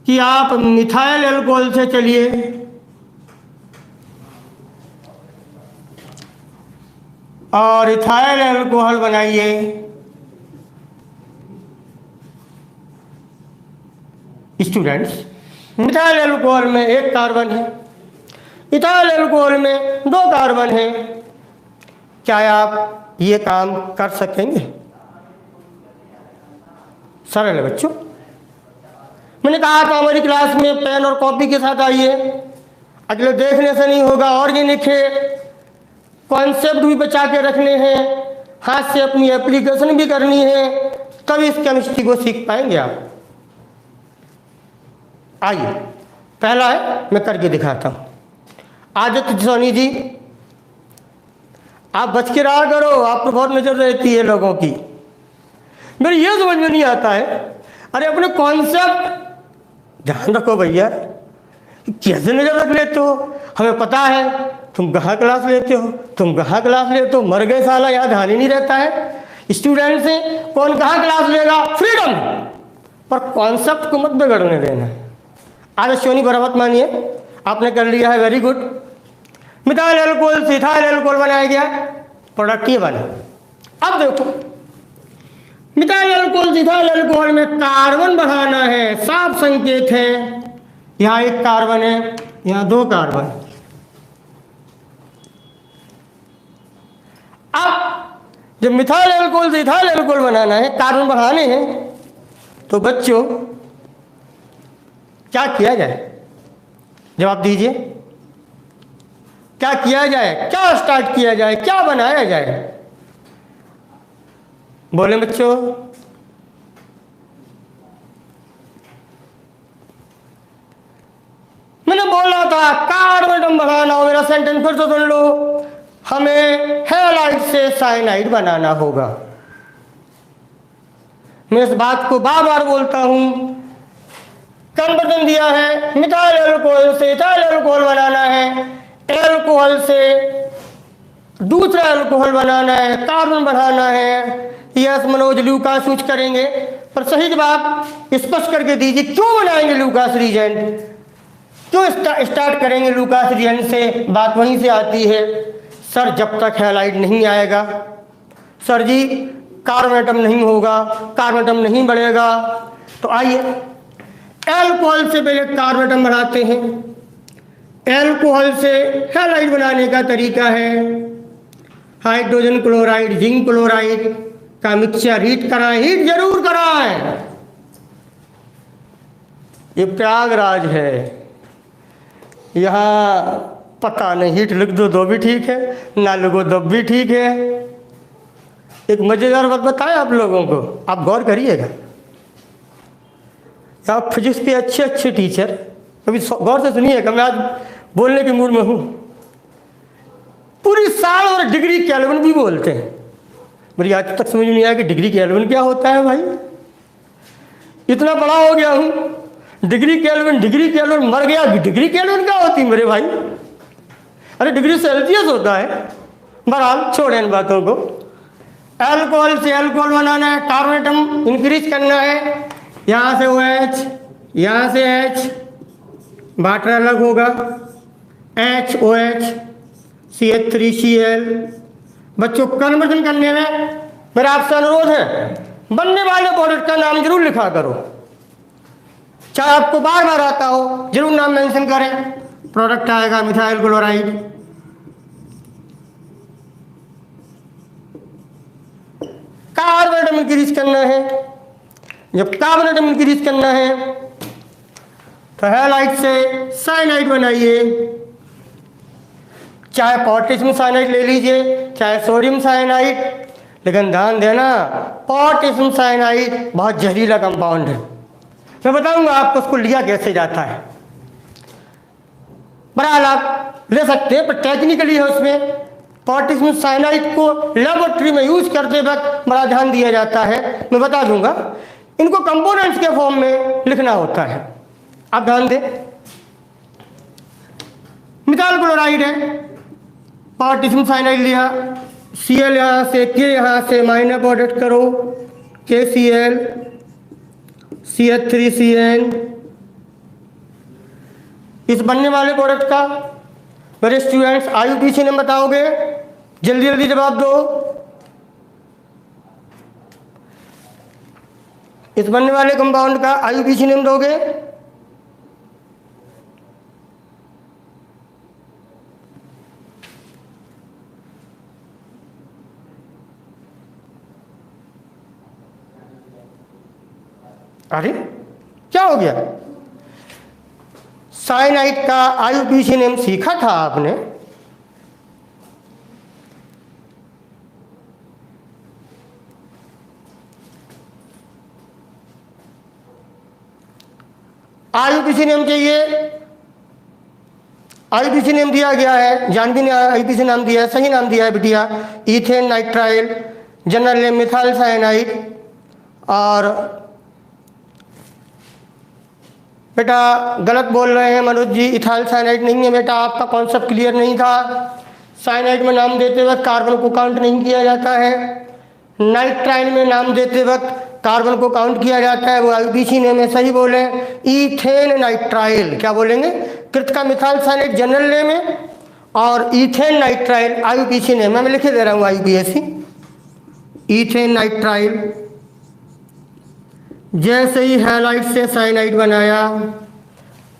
कि आप मिथाइल अल्कोहल से चलिए और इथाइल अल्कोहल बनाइए, स्टूडेंट्स मिथाइल अल्कोहल में 1 कार्बन है, इथाइल अल्कोहल में 2 कार्बन है, क्या आप ये काम कर सकेंगे? सरल है बच्चों। मैंने कहा था हमारी क्लास में पेन और कॉपी के साथ आइए, अगले देखने से नहीं होगा, ऑर्गेनिक है, कॉन्सेप्ट भी बचा के रखने हैं, हाथ से अपनी एप्लीकेशन भी करनी है, तभी इस केमिस्ट्री को सीख पाएंगे आप। आइए पहला है, मैं करके दिखाता हूं। आदित्य सोनी जी, आप बच के रहा करो, आप तो बहुत नजर रहती है लोगों की। मेरे ये समझ में नहीं आता है, अरे अपने कॉन्सेप्ट ध्यान रखो भैया, कैसे नजर रख लेते हो? हमें पता है तुम कहाँ क्लास लेते हो, तुम कहाँ क्लास लेते हो, मर गए साला, यहाँ ध्यान ही नहीं रहता है। स्टूडेंट से कौन कहाँ क्लास लेगा, फ्रीडम, पर कॉन्सेप्ट को मत बिगड़ने देना। आदर्श सोनी बराबर मानिए, आपने कर लिया है, वेरी गुड। मिथाइल अल्कोहल से इथाइल अल्कोहल बनाया गया, प्रोडक्ट ये बना। अब देखो मिथाइल अल्कोहल से इथाइल अल्कोहल में कार्बन बढ़ाना है, साफ संकेत है। यहाँ 1 कार्बन है, यहाँ 2 कार्बन। अब जब मिथाइल अल्कोहल से इथाइल अल्कोहल बनाना है, कार्बन बढ़ाने हैं, तो बच्चों क्या किया जाए? जवाब दीजिए, क्या किया जाए, क्या स्टार्ट किया जाए, क्या बनाया जाए? बोले बच्चों। मैंने बोला था कार्बन एटम बनाना हो, मेरा सेंटेंस फिर से सुन लो, हमें हैलाइड से साइनाइड बनाना होगा। मैं इस बात को बार बार बोलता हूं। कन्वर्जन दिया है, मिथाइल अल्कोहल से इथाइल अल्कोहल बनाना है, अल्कोहल से दूसरा अल्कोहल बनाना है, कार्बन बढ़ाना है। यस मनोज, ल्यूकास यूज करेंगे, पर सही जवाब स्पष्ट करके दीजिए, क्यों बनाएंगे ल्यूकास रीजेंट, क्यों स्टार्ट करेंगे ल्यूकास रीजेंट से? बात वहीं से आती है, सर जब तक हैलाइड नहीं आएगा, सर जी कार्बन एटम नहीं होगा, कार्बन एटम नहीं बढ़ेगा। तो आइए अल्कोहल से पहले कार्बन एटम बढ़ाते हैं। अल्कोहल से हैलाइड बनाने का तरीका है, हाइड्रोजन क्लोराइड जिंक क्लोराइड का मिक्सचर हीट कराएं, हीट जरूर कराएं। ये प्रयागराज है, यहाँ पता नहीं, हीट लिख दो तो भी ठीक है, ना लिखो तो भी ठीक है। एक मजेदार बात बताएं आप लोगों को, आप गौर करिएगा। आप फिजिक्स के अच्छे अच्छे टीचर, अभी गौर से सुनिएगा, मैं आज बोलने के मूड में हूँ। पूरी साल और डिग्री केल्विन भी बोलते हैं, मेरी आज तक समझ नहीं आया कि डिग्री केल्विन क्या होता है भाई। इतना बड़ा हो गया हूँ, डिग्री केल्विन मर गया, डिग्री केल्विन क्या होती मेरे भाई? अरे डिग्री सेल्सियस होता है। बहरहाल छोड़ें इन बातों को। अल्कोहल से अल्कोहल बनाना है, कार्बन एटम इंक्रीज करना है, यहाँ से OH, यहाँ से H, वाटर अलग होगा, HOH, CH3Cl। बच्चों कन्वर्जन करने में मेरा आपसे अनुरोध है, बनने वाले प्रोडक्ट का नाम जरूर लिखा करो, चाहे आपको बार बार आता हो, जरूर नाम मेंशन करें। प्रोडक्ट आएगा मिथाइल क्लोराइड, एटम इंक्रीज करना है, जब कार्बन एटम इंक्रीज करना है तो हैलाइड से साइनाइड बनाइए, चाहे पोटेशियम साइनाइड ले लीजिए चाहे सोडियम साइनाइड, लेकिन ध्यान देना पोटेशियम साइनाइड बहुत जहरीला कंपाउंड है। मैं बताऊंगा आपको उसको लिया कैसे जाता है। बहरहाल आप ले सकते हैं, पर टेक्निकली है उसमें पोटेशियम साइनाइड को लेबोरेटरी में यूज करते वक्त बड़ा ध्यान दिया जाता है। मैं बता दूंगा, इनको कंपोनेंट्स के फॉर्म में लिखना होता है। आप ध्यान दें, मिथाइल क्लोराइड है, पोटेशियम साइनाइड लिया, Cl यहाँ से K यहाँ से माइनस प्रोडक्ट करो, KCl CH3CN, इस बनने वाले प्रोडक्ट का मेरे स्टूडेंट्स IUPAC नेम बताओगे, जल्दी जल्दी जवाब दो। इस बनने वाले कंपाउंड का IUPAC नेम दोगे? अरे क्या हो गया? साइनाइड का IUPAC नेम सीखा था आपने, IUPAC नेम चाहिए, IUPAC नेम दिया गया है, जानवी ने IUPAC नाम दिया है, सही नाम दिया है बिटिया, ethane nitrile, general name methyl cyanide. और बेटा गलत बोल रहे हैं मनोज जी, इथाइल साइनाइड नहीं है बेटा, आपका कॉन्सेप्ट क्लियर नहीं था। साइनाइड में नाम देते वक्त कार्बन को काउंट नहीं किया जाता है, नाइट्राइल में नाम देते वक्त कार्बन को काउंट किया जाता है, वो IUPAC नेम है, सही बोले। इथेन नाइट्राइल क्या बोलेंगे? कृत का मिथाइल साइनाइड जनरल नेम है और इथेन नाइट्राइल IUPAC नेम है। मैं लिखे दे रहा हूँ IUPAC, इथेन नाइट्राइल। जैसे ही हैलाइड से साइनाइड बनाया,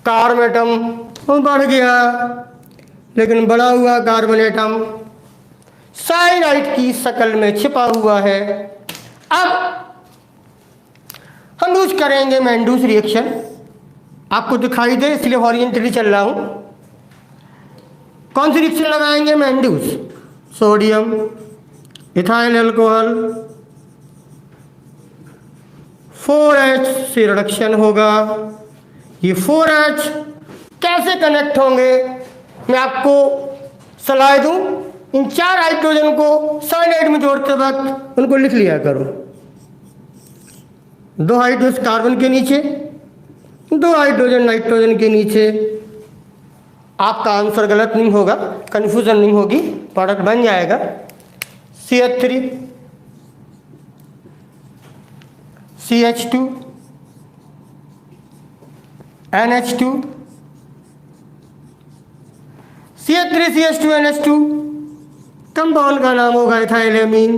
कार्बन एटम बढ़ गया, लेकिन बढ़ा हुआ कार्बन एटम साइनाइड की शक्ल में छिपा हुआ है। अब हम यूज करेंगे मैंडूस रिएक्शन, आपको दिखाई दे इसलिए हॉरिजेंटली चल रहा हूं। कौन सी रिएक्शन लगाएंगे? Mandous. Sodium ethyl alcohol 4H से रिडक्शन होगा। ये 4H कैसे कनेक्ट होंगे मैं आपको सलाह दूं, इन 4 हाइड्रोजन को साइनाइड में जोड़ते वक्त उनको लिख लिया करो। 2 हाइड्रोजन कार्बन के नीचे, 2 हाइड्रोजन नाइट्रोजन के नीचे। आपका आंसर गलत नहीं होगा, कंफ्यूजन नहीं होगी, प्रोडक्ट बन जाएगा CH3 CH2 NH2 CH3 CH2 NH2, compound का नाम होगा इथाइलेमीन।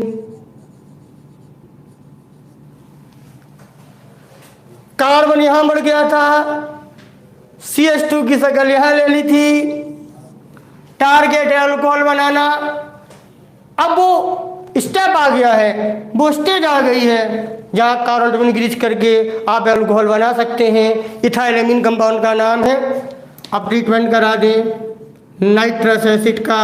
कार्बन यहां बढ़ गया था, CH2 की शक्ल यहां ले ली थी, टारगेट है अल्कोहल बनाना। अब वो स्टेप आ गया है, वो स्टेज आ गई है जहाँ कार्बन इंक्रीज करके आप अल्कोहल बना सकते हैं। इथाइलेमीन कंपाउंड का नाम है। अब ट्रीटमेंट करा दें नाइट्रस एसिड का,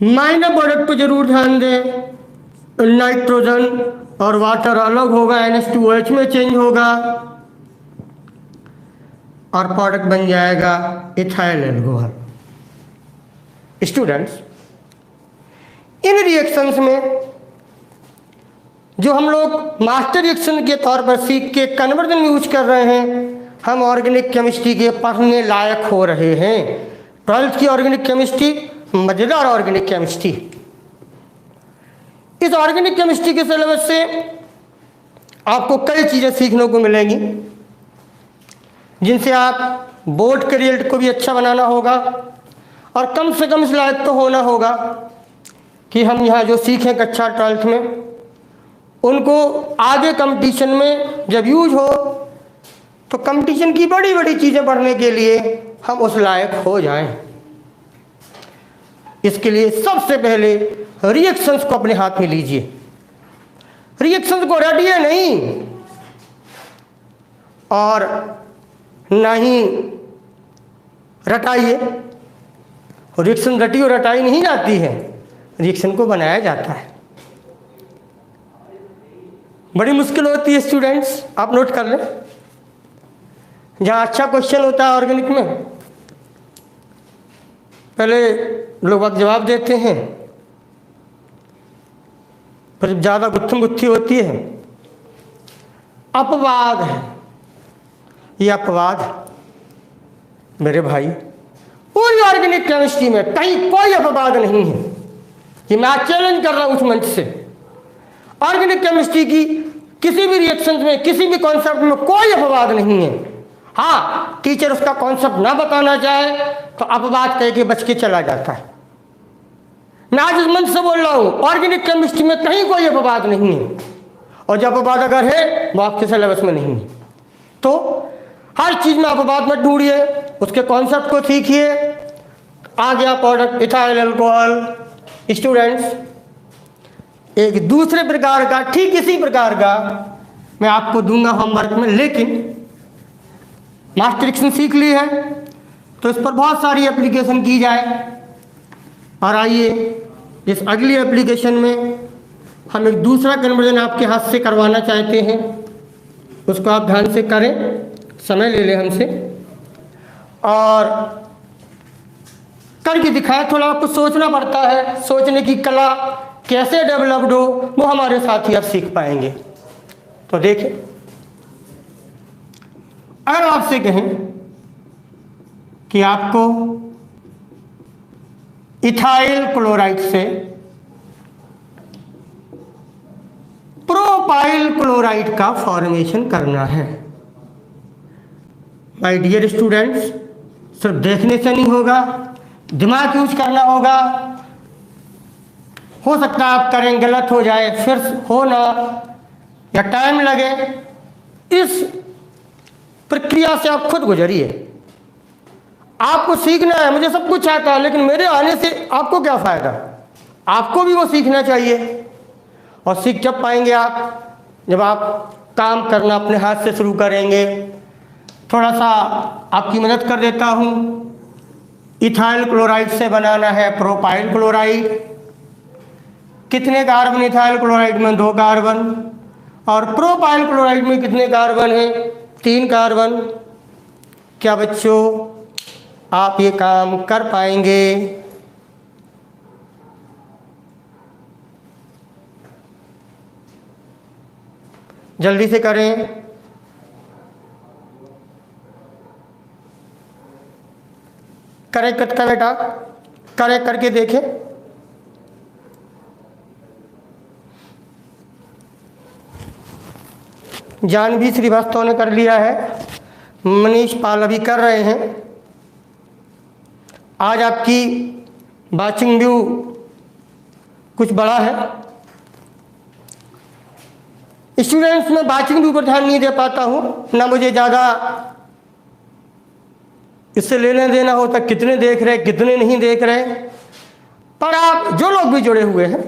माइनर प्रोडक्ट पर जरूर ध्यान दें। नाइट्रोजन और वाटर अलग होगा, NH2OH में चेंज होगा और प्रोडक्ट बन जाएगा इथाइल अल्कोहल। स्टूडेंट्स, इन रिएक्शंस में जो हम लोग मास्टर रिएक्शन के तौर पर सीख के कन्वर्जन में यूज कर रहे हैं, हम ऑर्गेनिक केमिस्ट्री के पढ़ने लायक हो रहे हैं। 12th की ऑर्गेनिक केमिस्ट्री मजेदार ऑर्गेनिक केमिस्ट्री। इस ऑर्गेनिक केमिस्ट्री के सिलेबस से आपको कई चीज़ें सीखने को मिलेंगी, जिनसे आप बोर्ड के रिजल्ट को भी अच्छा बनाना होगा और कम से कम इस लायक तो होना होगा कि हम यहाँ जो सीखें कक्षा 12th में, उनको आगे कंपटीशन में जब यूज हो तो कंपटीशन की बड़ी बड़ी चीज़ें पढ़ने के लिए हम उस लायक हो जाएं। इसके लिए सबसे पहले रिएक्शंस को अपने हाथ में लीजिए। रिएक्शन को रटिए नहीं और ना ही रटाइए। रिएक्शन रटी और रटाई नहीं जाती है, रिएक्शन को बनाया जाता है। बड़ी मुश्किल होती है स्टूडेंट्स, आप नोट कर लें। जहाँ अच्छा क्वेश्चन होता है ऑर्गेनिक में, पहले लोग वक्त जवाब देते हैं, फिर ज़्यादा गुत्थम गुत्थी होती है। अपवाद है, ये अपवाद है मेरे भाई। पूरी ऑर्गेनिक केमिस्ट्री में कहीं कोई अपवाद नहीं है। ये मैं आज चैलेंज कर रहा हूँ उस मंच से। ऑर्गेनिक केमिस्ट्री की किसी भी रिएक्शन में, किसी भी कॉन्सेप्ट में कोई अपवाद नहीं है। हाँ, टीचर उसका कॉन्सेप्ट ना बताना चाहे तो अपवाद कह के बच के चला जाता है। मैं आज इस मंच से बोल रहा हूँ, ऑर्गेनिक केमिस्ट्री में कहीं कोई अपवाद नहीं है, और जब अपवाद अगर है वो आपके सिलेबस में नहीं है। तो हर चीज में अपवाद मत ढूंढिए, उसके कॉन्सेप्ट को सीखिए। आ गया प्रोडक्ट इथाइल अल्कोहल। स्टूडेंट्स, एक दूसरे प्रकार का, ठीक इसी प्रकार का मैं आपको दूंगा होमवर्क में, लेकिन मास्टर रिएक्शन सीख ली है तो इस पर बहुत सारी एप्लीकेशन की जाए। और आइए इस अगली एप्लीकेशन में हम एक दूसरा कन्वर्जन आपके हाथ से करवाना चाहते हैं, उसको आप ध्यान से करें, समय ले लें हमसे और करके दिखाएं। थोड़ा आपको सोचना पड़ता है, सोचने की कला कैसे डेवलप्ड हो वो हमारे साथ ही आप सीख पाएंगे। तो देखें, अगर आपसे कहें कि आपको इथाइल क्लोराइड से प्रोपाइल क्लोराइड का फॉर्मेशन करना है। माय डियर स्टूडेंट्स, सिर्फ देखने से नहीं होगा, दिमाग यूज करना होगा। हो सकता है आप करें, गलत हो जाए, फिर हो ना, या टाइम लगे। इस प्रक्रिया से आप खुद गुजरिए। आपको सीखना है, मुझे सब कुछ आता है, लेकिन मेरे आने से आपको क्या फ़ायदा? आपको भी वो सीखना चाहिए। और सीख जब पाएंगे आप, जब आप काम करना अपने हाथ से शुरू करेंगे। थोड़ा सा आपकी मदद कर देता हूँ। इथाइल क्लोराइड से बनाना है प्रोपाइल क्लोराइड। कितने कार्बन इथाइल क्लोराइड में? 2 कार्बन। और प्रोपाइल क्लोराइड में कितने कार्बन हैं? 3 कार्बन। क्या बच्चों आप ये काम कर पाएंगे? जल्दी से करें। करें कटका बेटा, करें करके देखें। जानवी श्रीवास्तव ने कर लिया है, मनीष पाल अभी कर रहे हैं। आज आपकी वाचिंग व्यू कुछ बड़ा है। स्टूडेंट्स, मैं वाचिंग व्यू पर ध्यान नहीं दे पाता हूँ, ना मुझे ज़्यादा इससे लेने देना होता कितने देख रहे कितने नहीं देख रहे। पर आप जो लोग भी जुड़े हुए हैं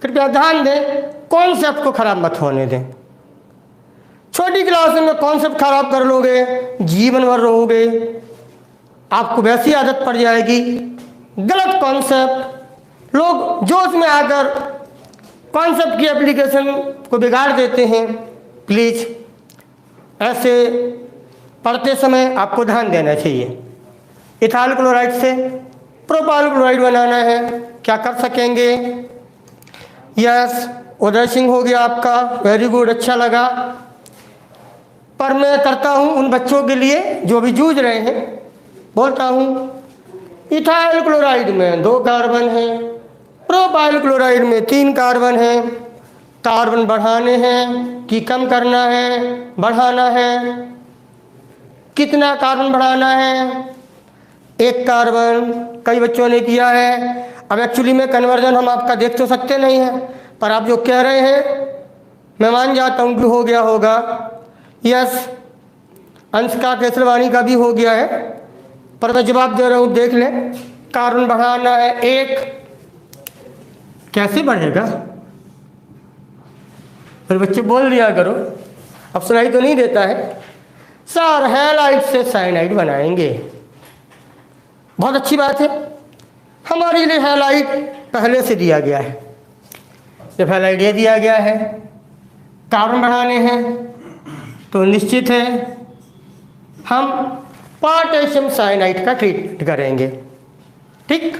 कृपया ध्यान दें, कॉन्सेप्ट को खराब मत होने दें। छोटी क्लास में कॉन्सेप्ट खराब कर लोगे, जीवन भर रहोगे, आपको वैसी आदत पड़ जाएगी। गलत कॉन्सेप्ट, लोग जोश में आकर कॉन्सेप्ट की एप्लीकेशन को बिगाड़ देते हैं। प्लीज़ ऐसे पढ़ते समय आपको ध्यान देना चाहिए। इथाइल क्लोराइड से प्रोपाइल क्लोराइड बनाना है, क्या कर सकेंगे? यस, उदय सिंह हो गया आपका, वेरी गुड, अच्छा लगा। पर मैं करता हूँ उन बच्चों के लिए जो भी जूझ रहे हैं, बोलता हूँ इथाइल क्लोराइड में 2 कार्बन हैं, प्रोपाइल क्लोराइड में 3 कार्बन हैं। कार्बन बढ़ाने हैं कि कम करना है? बढ़ाना है। कितना कार्बन बढ़ाना है? 1 कार्बन। कई बच्चों ने किया है। अब एक्चुअली में कन्वर्जन हम आपका देख तो सकते नहीं हैं, पर आप जो कह रहे हैं मैं मान जाता हूँ कि हो गया होगा। यस, अंशिका केसरवानी का भी हो गया है, पर मैं जवाब दे रहा हूँ, देख लें। कार्बन बढ़ाना है 1, कैसे बढ़ेगा? फिर बच्चे बोल दिया करो, अब सुनाई तो नहीं देता है। सर हैलाइड से साइनाइड बनाएंगे। बहुत अच्छी बात है, हमारे लिए हैलाइड पहले से दिया गया है। जब हैलाइड ये दिया गया है, कार्बन बढ़ाने हैं, तो निश्चित है हम पोटेशियम साइनाइड का ट्रीटमेंट करेंगे। ठीक,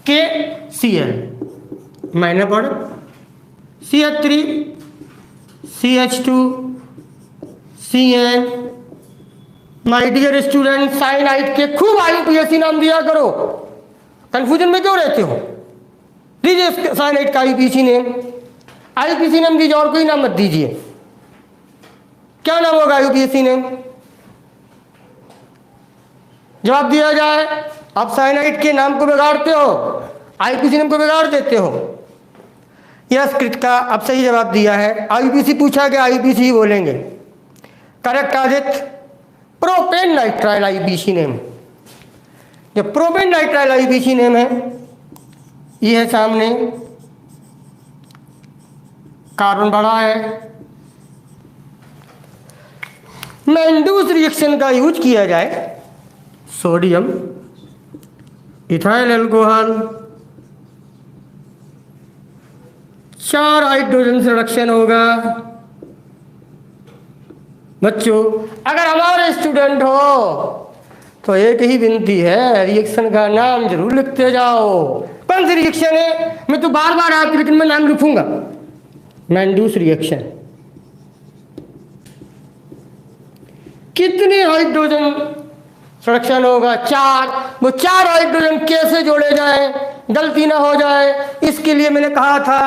KCl minor product CH3 CH2 CN। My dear student, cyanide के खूब IUPAC नाम दिया करो, कंफ्यूजन में क्यों रहते हो? दीजिए साइनाइड का IUPAC नेम। IUPAC नेम दीजिए, और कोई नाम मत दीजिए। क्या नाम होगा IUPAC नेम? जवाब दिया जाए। आप साइनाइड के नाम को बिगाड़ते हो, IUPAC नेम को बिगाड़ देते हो। यस कृतिका, अब सही जवाब दिया है। IUPAC पूछा गया, IUPAC ही बोलेंगे। Correct Aditya, propane nitrile IUPAC name. जो प्रोपेन नाइट्राइल IUPAC नेम है, ये है सामने, कार्बन बड़ा है। मैंडूस रिएक्शन का यूज किया जाए, सोडियम इथाइल अल्कोहल, 4 हाइड्रोजन से रिडक्शन होगा। बच्चों, अगर हमारे स्टूडेंट हो तो एक ही विनती है, रिएक्शन का नाम जरूर लिखते जाओ। कौन सी रिएक्शन है? मैं तो बार बार आपकी, लेकिन मैं नाम लिखूंगा। Mandous reaction. कितने हाइड्रोजन रिडक्शन होगा? 4। वो 4 हाइड्रोजन कैसे जोड़े जाए, गलती ना हो जाए, इसके लिए मैंने कहा था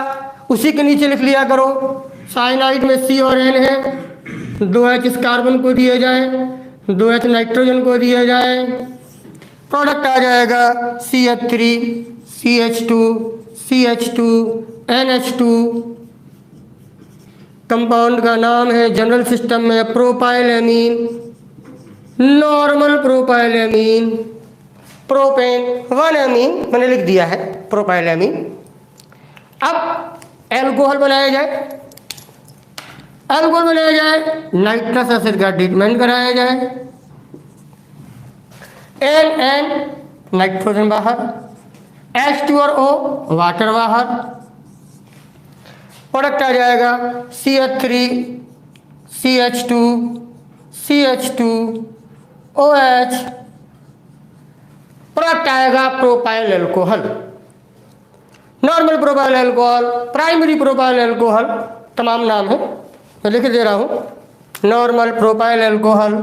उसी के नीचे लिख लिया करो। साइनाइड में C और N है, 2H इस कार्बन को दिया जाए, 2H नाइट्रोजन को दिया जाए, प्रोडक्ट आ जाएगा CH3 CH2 CH2 NH2। Compound का नाम है जनरल सिस्टम में प्रोपाइलेमीन, नॉर्मल प्रोपाइलेमीन, प्रोपेन 1 एमीन मैंने लिख दिया है, प्रोपाइलेमीन। अब एल्कोहल बनाया जाए, एल्कोहल बनाया जाए, नाइट्रस एसिड का ट्रीटमेंट कराया जाए। NN नाइट्रोजन बाहर, H2 और O वाटर बाहर, प्रोडक्ट आ जाएगा CH3 CH2 CH2 OH, product आएगा propyl alcohol, normal propyl alcohol, primary propyl alcohol, तमाम नाम है, मैं लिख दे रहा हूं, नॉर्मल प्रोपाइल अल्कोहल।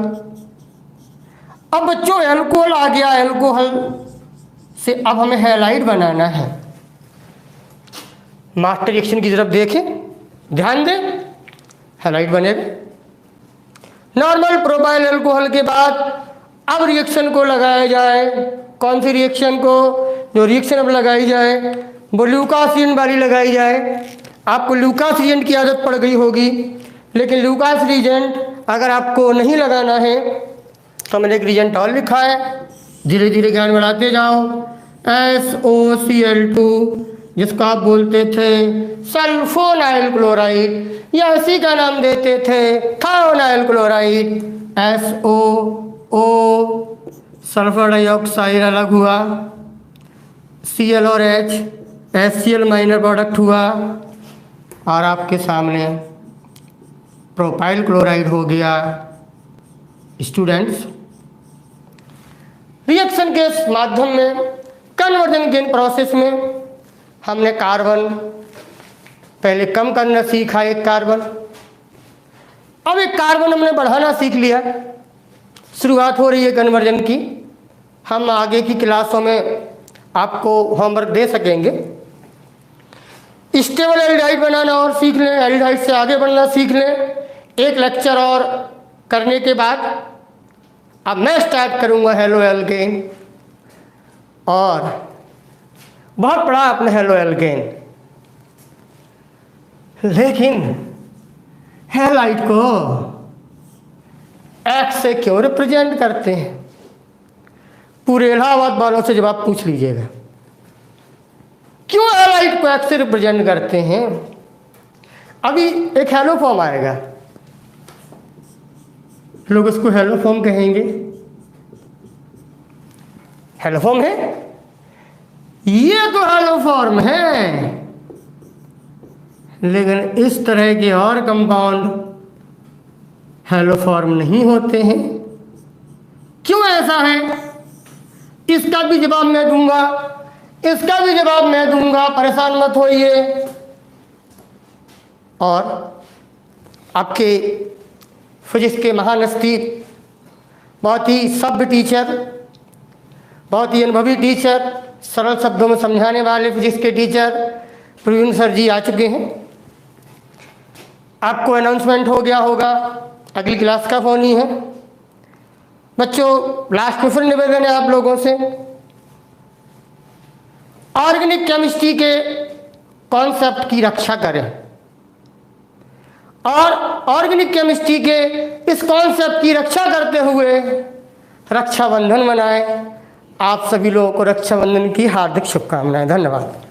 अब बच्चों अल्कोहल आ गया, अल्कोहल से अब हमें हैलाइड बनाना है। मास्टर रिएक्शन की तरफ देखें, ध्यान दें, हैलाइड बनेगा। नॉर्मल प्रोपाइल अल्कोहल के बाद अब रिएक्शन को लगाया जाए। कौन सी रिएक्शन को? जो रिएक्शन अब लगाई जाए वो ल्यूकास रिएजेंट वाली लगाई जाए। आपको ल्यूकास रिएजेंट की आदत पड़ गई होगी, लेकिन ल्यूकास रिएजेंट अगर आपको नहीं लगाना है तो मैंने एक रिएजेंट और लिखा है, धीरे धीरे ज्ञान बढ़ाते जाओ। SOCl2, जिसको आप बोलते थे सल्फोनाइल क्लोराइड, या इसी का नाम देते थे thionyl chloride. SOO sulphur dioxide अलग हुआ, Cl और H HCl माइनर प्रोडक्ट हुआ, और आपके सामने प्रोपाइल क्लोराइड हो गया। स्टूडेंट्स, रिएक्शन के माध्यम में कन्वर्जन गेन प्रोसेस में हमने कार्बन पहले कम करना सीखा, एक कार्बन, अब एक कार्बन हमने बढ़ाना सीख लिया। शुरुआत हो रही है कन्वर्जन की। हम आगे की क्लासों में आपको होमवर्क दे सकेंगे। स्टेबल एल्डिहाइड बनाना और सीख लें, एल्डिहाइड से आगे बढ़ना सीख लें। एक लेक्चर और करने के बाद अब मैं स्टार्ट करूंगा हेलो एल्केन, और बहुत पढ़ा आपने हेलो एल्केन, लेकिन हैलाइड को एक्स से क्यों रिप्रेजेंट करते हैं? पूरे इलाहाबाद वालों से जवाब पूछ लीजिएगा, क्यों हैलाइड को एक्स से रिप्रेजेंट करते हैं? अभी एक हेलो फॉर्म आएगा, लोग उसको हेलो फॉर्म कहेंगे। हेलो फॉर्म है, ये तो हेलो फॉर्म है, लेकिन इस तरह के और कंपाउंड हेलो फॉर्म नहीं होते हैं। क्यों ऐसा है, इसका भी जवाब मैं दूंगा, इसका भी जवाब मैं दूंगा, परेशान मत होइए। और आपके फिजिक्स के महान हस्ती, बहुत ही सभ्य टीचर, बहुत ही अनुभवी टीचर, सरल शब्दों में समझाने वाले फिजिक्स के टीचर प्रवीण सर जी आ चुके हैं। आपको अनाउंसमेंट हो गया होगा, अगली क्लास का फोन ही है। बच्चों, लास्ट में फिर निवेदन है आप लोगों से, ऑर्गेनिक केमिस्ट्री के कॉन्सेप्ट की रक्षा करें और ऑर्गेनिक केमिस्ट्री के इस कॉन्सेप्ट की रक्षा करते हुए रक्षाबंधन मनाएं। आप सभी लोगों को रक्षाबंधन की हार्दिक शुभकामनाएं। धन्यवाद।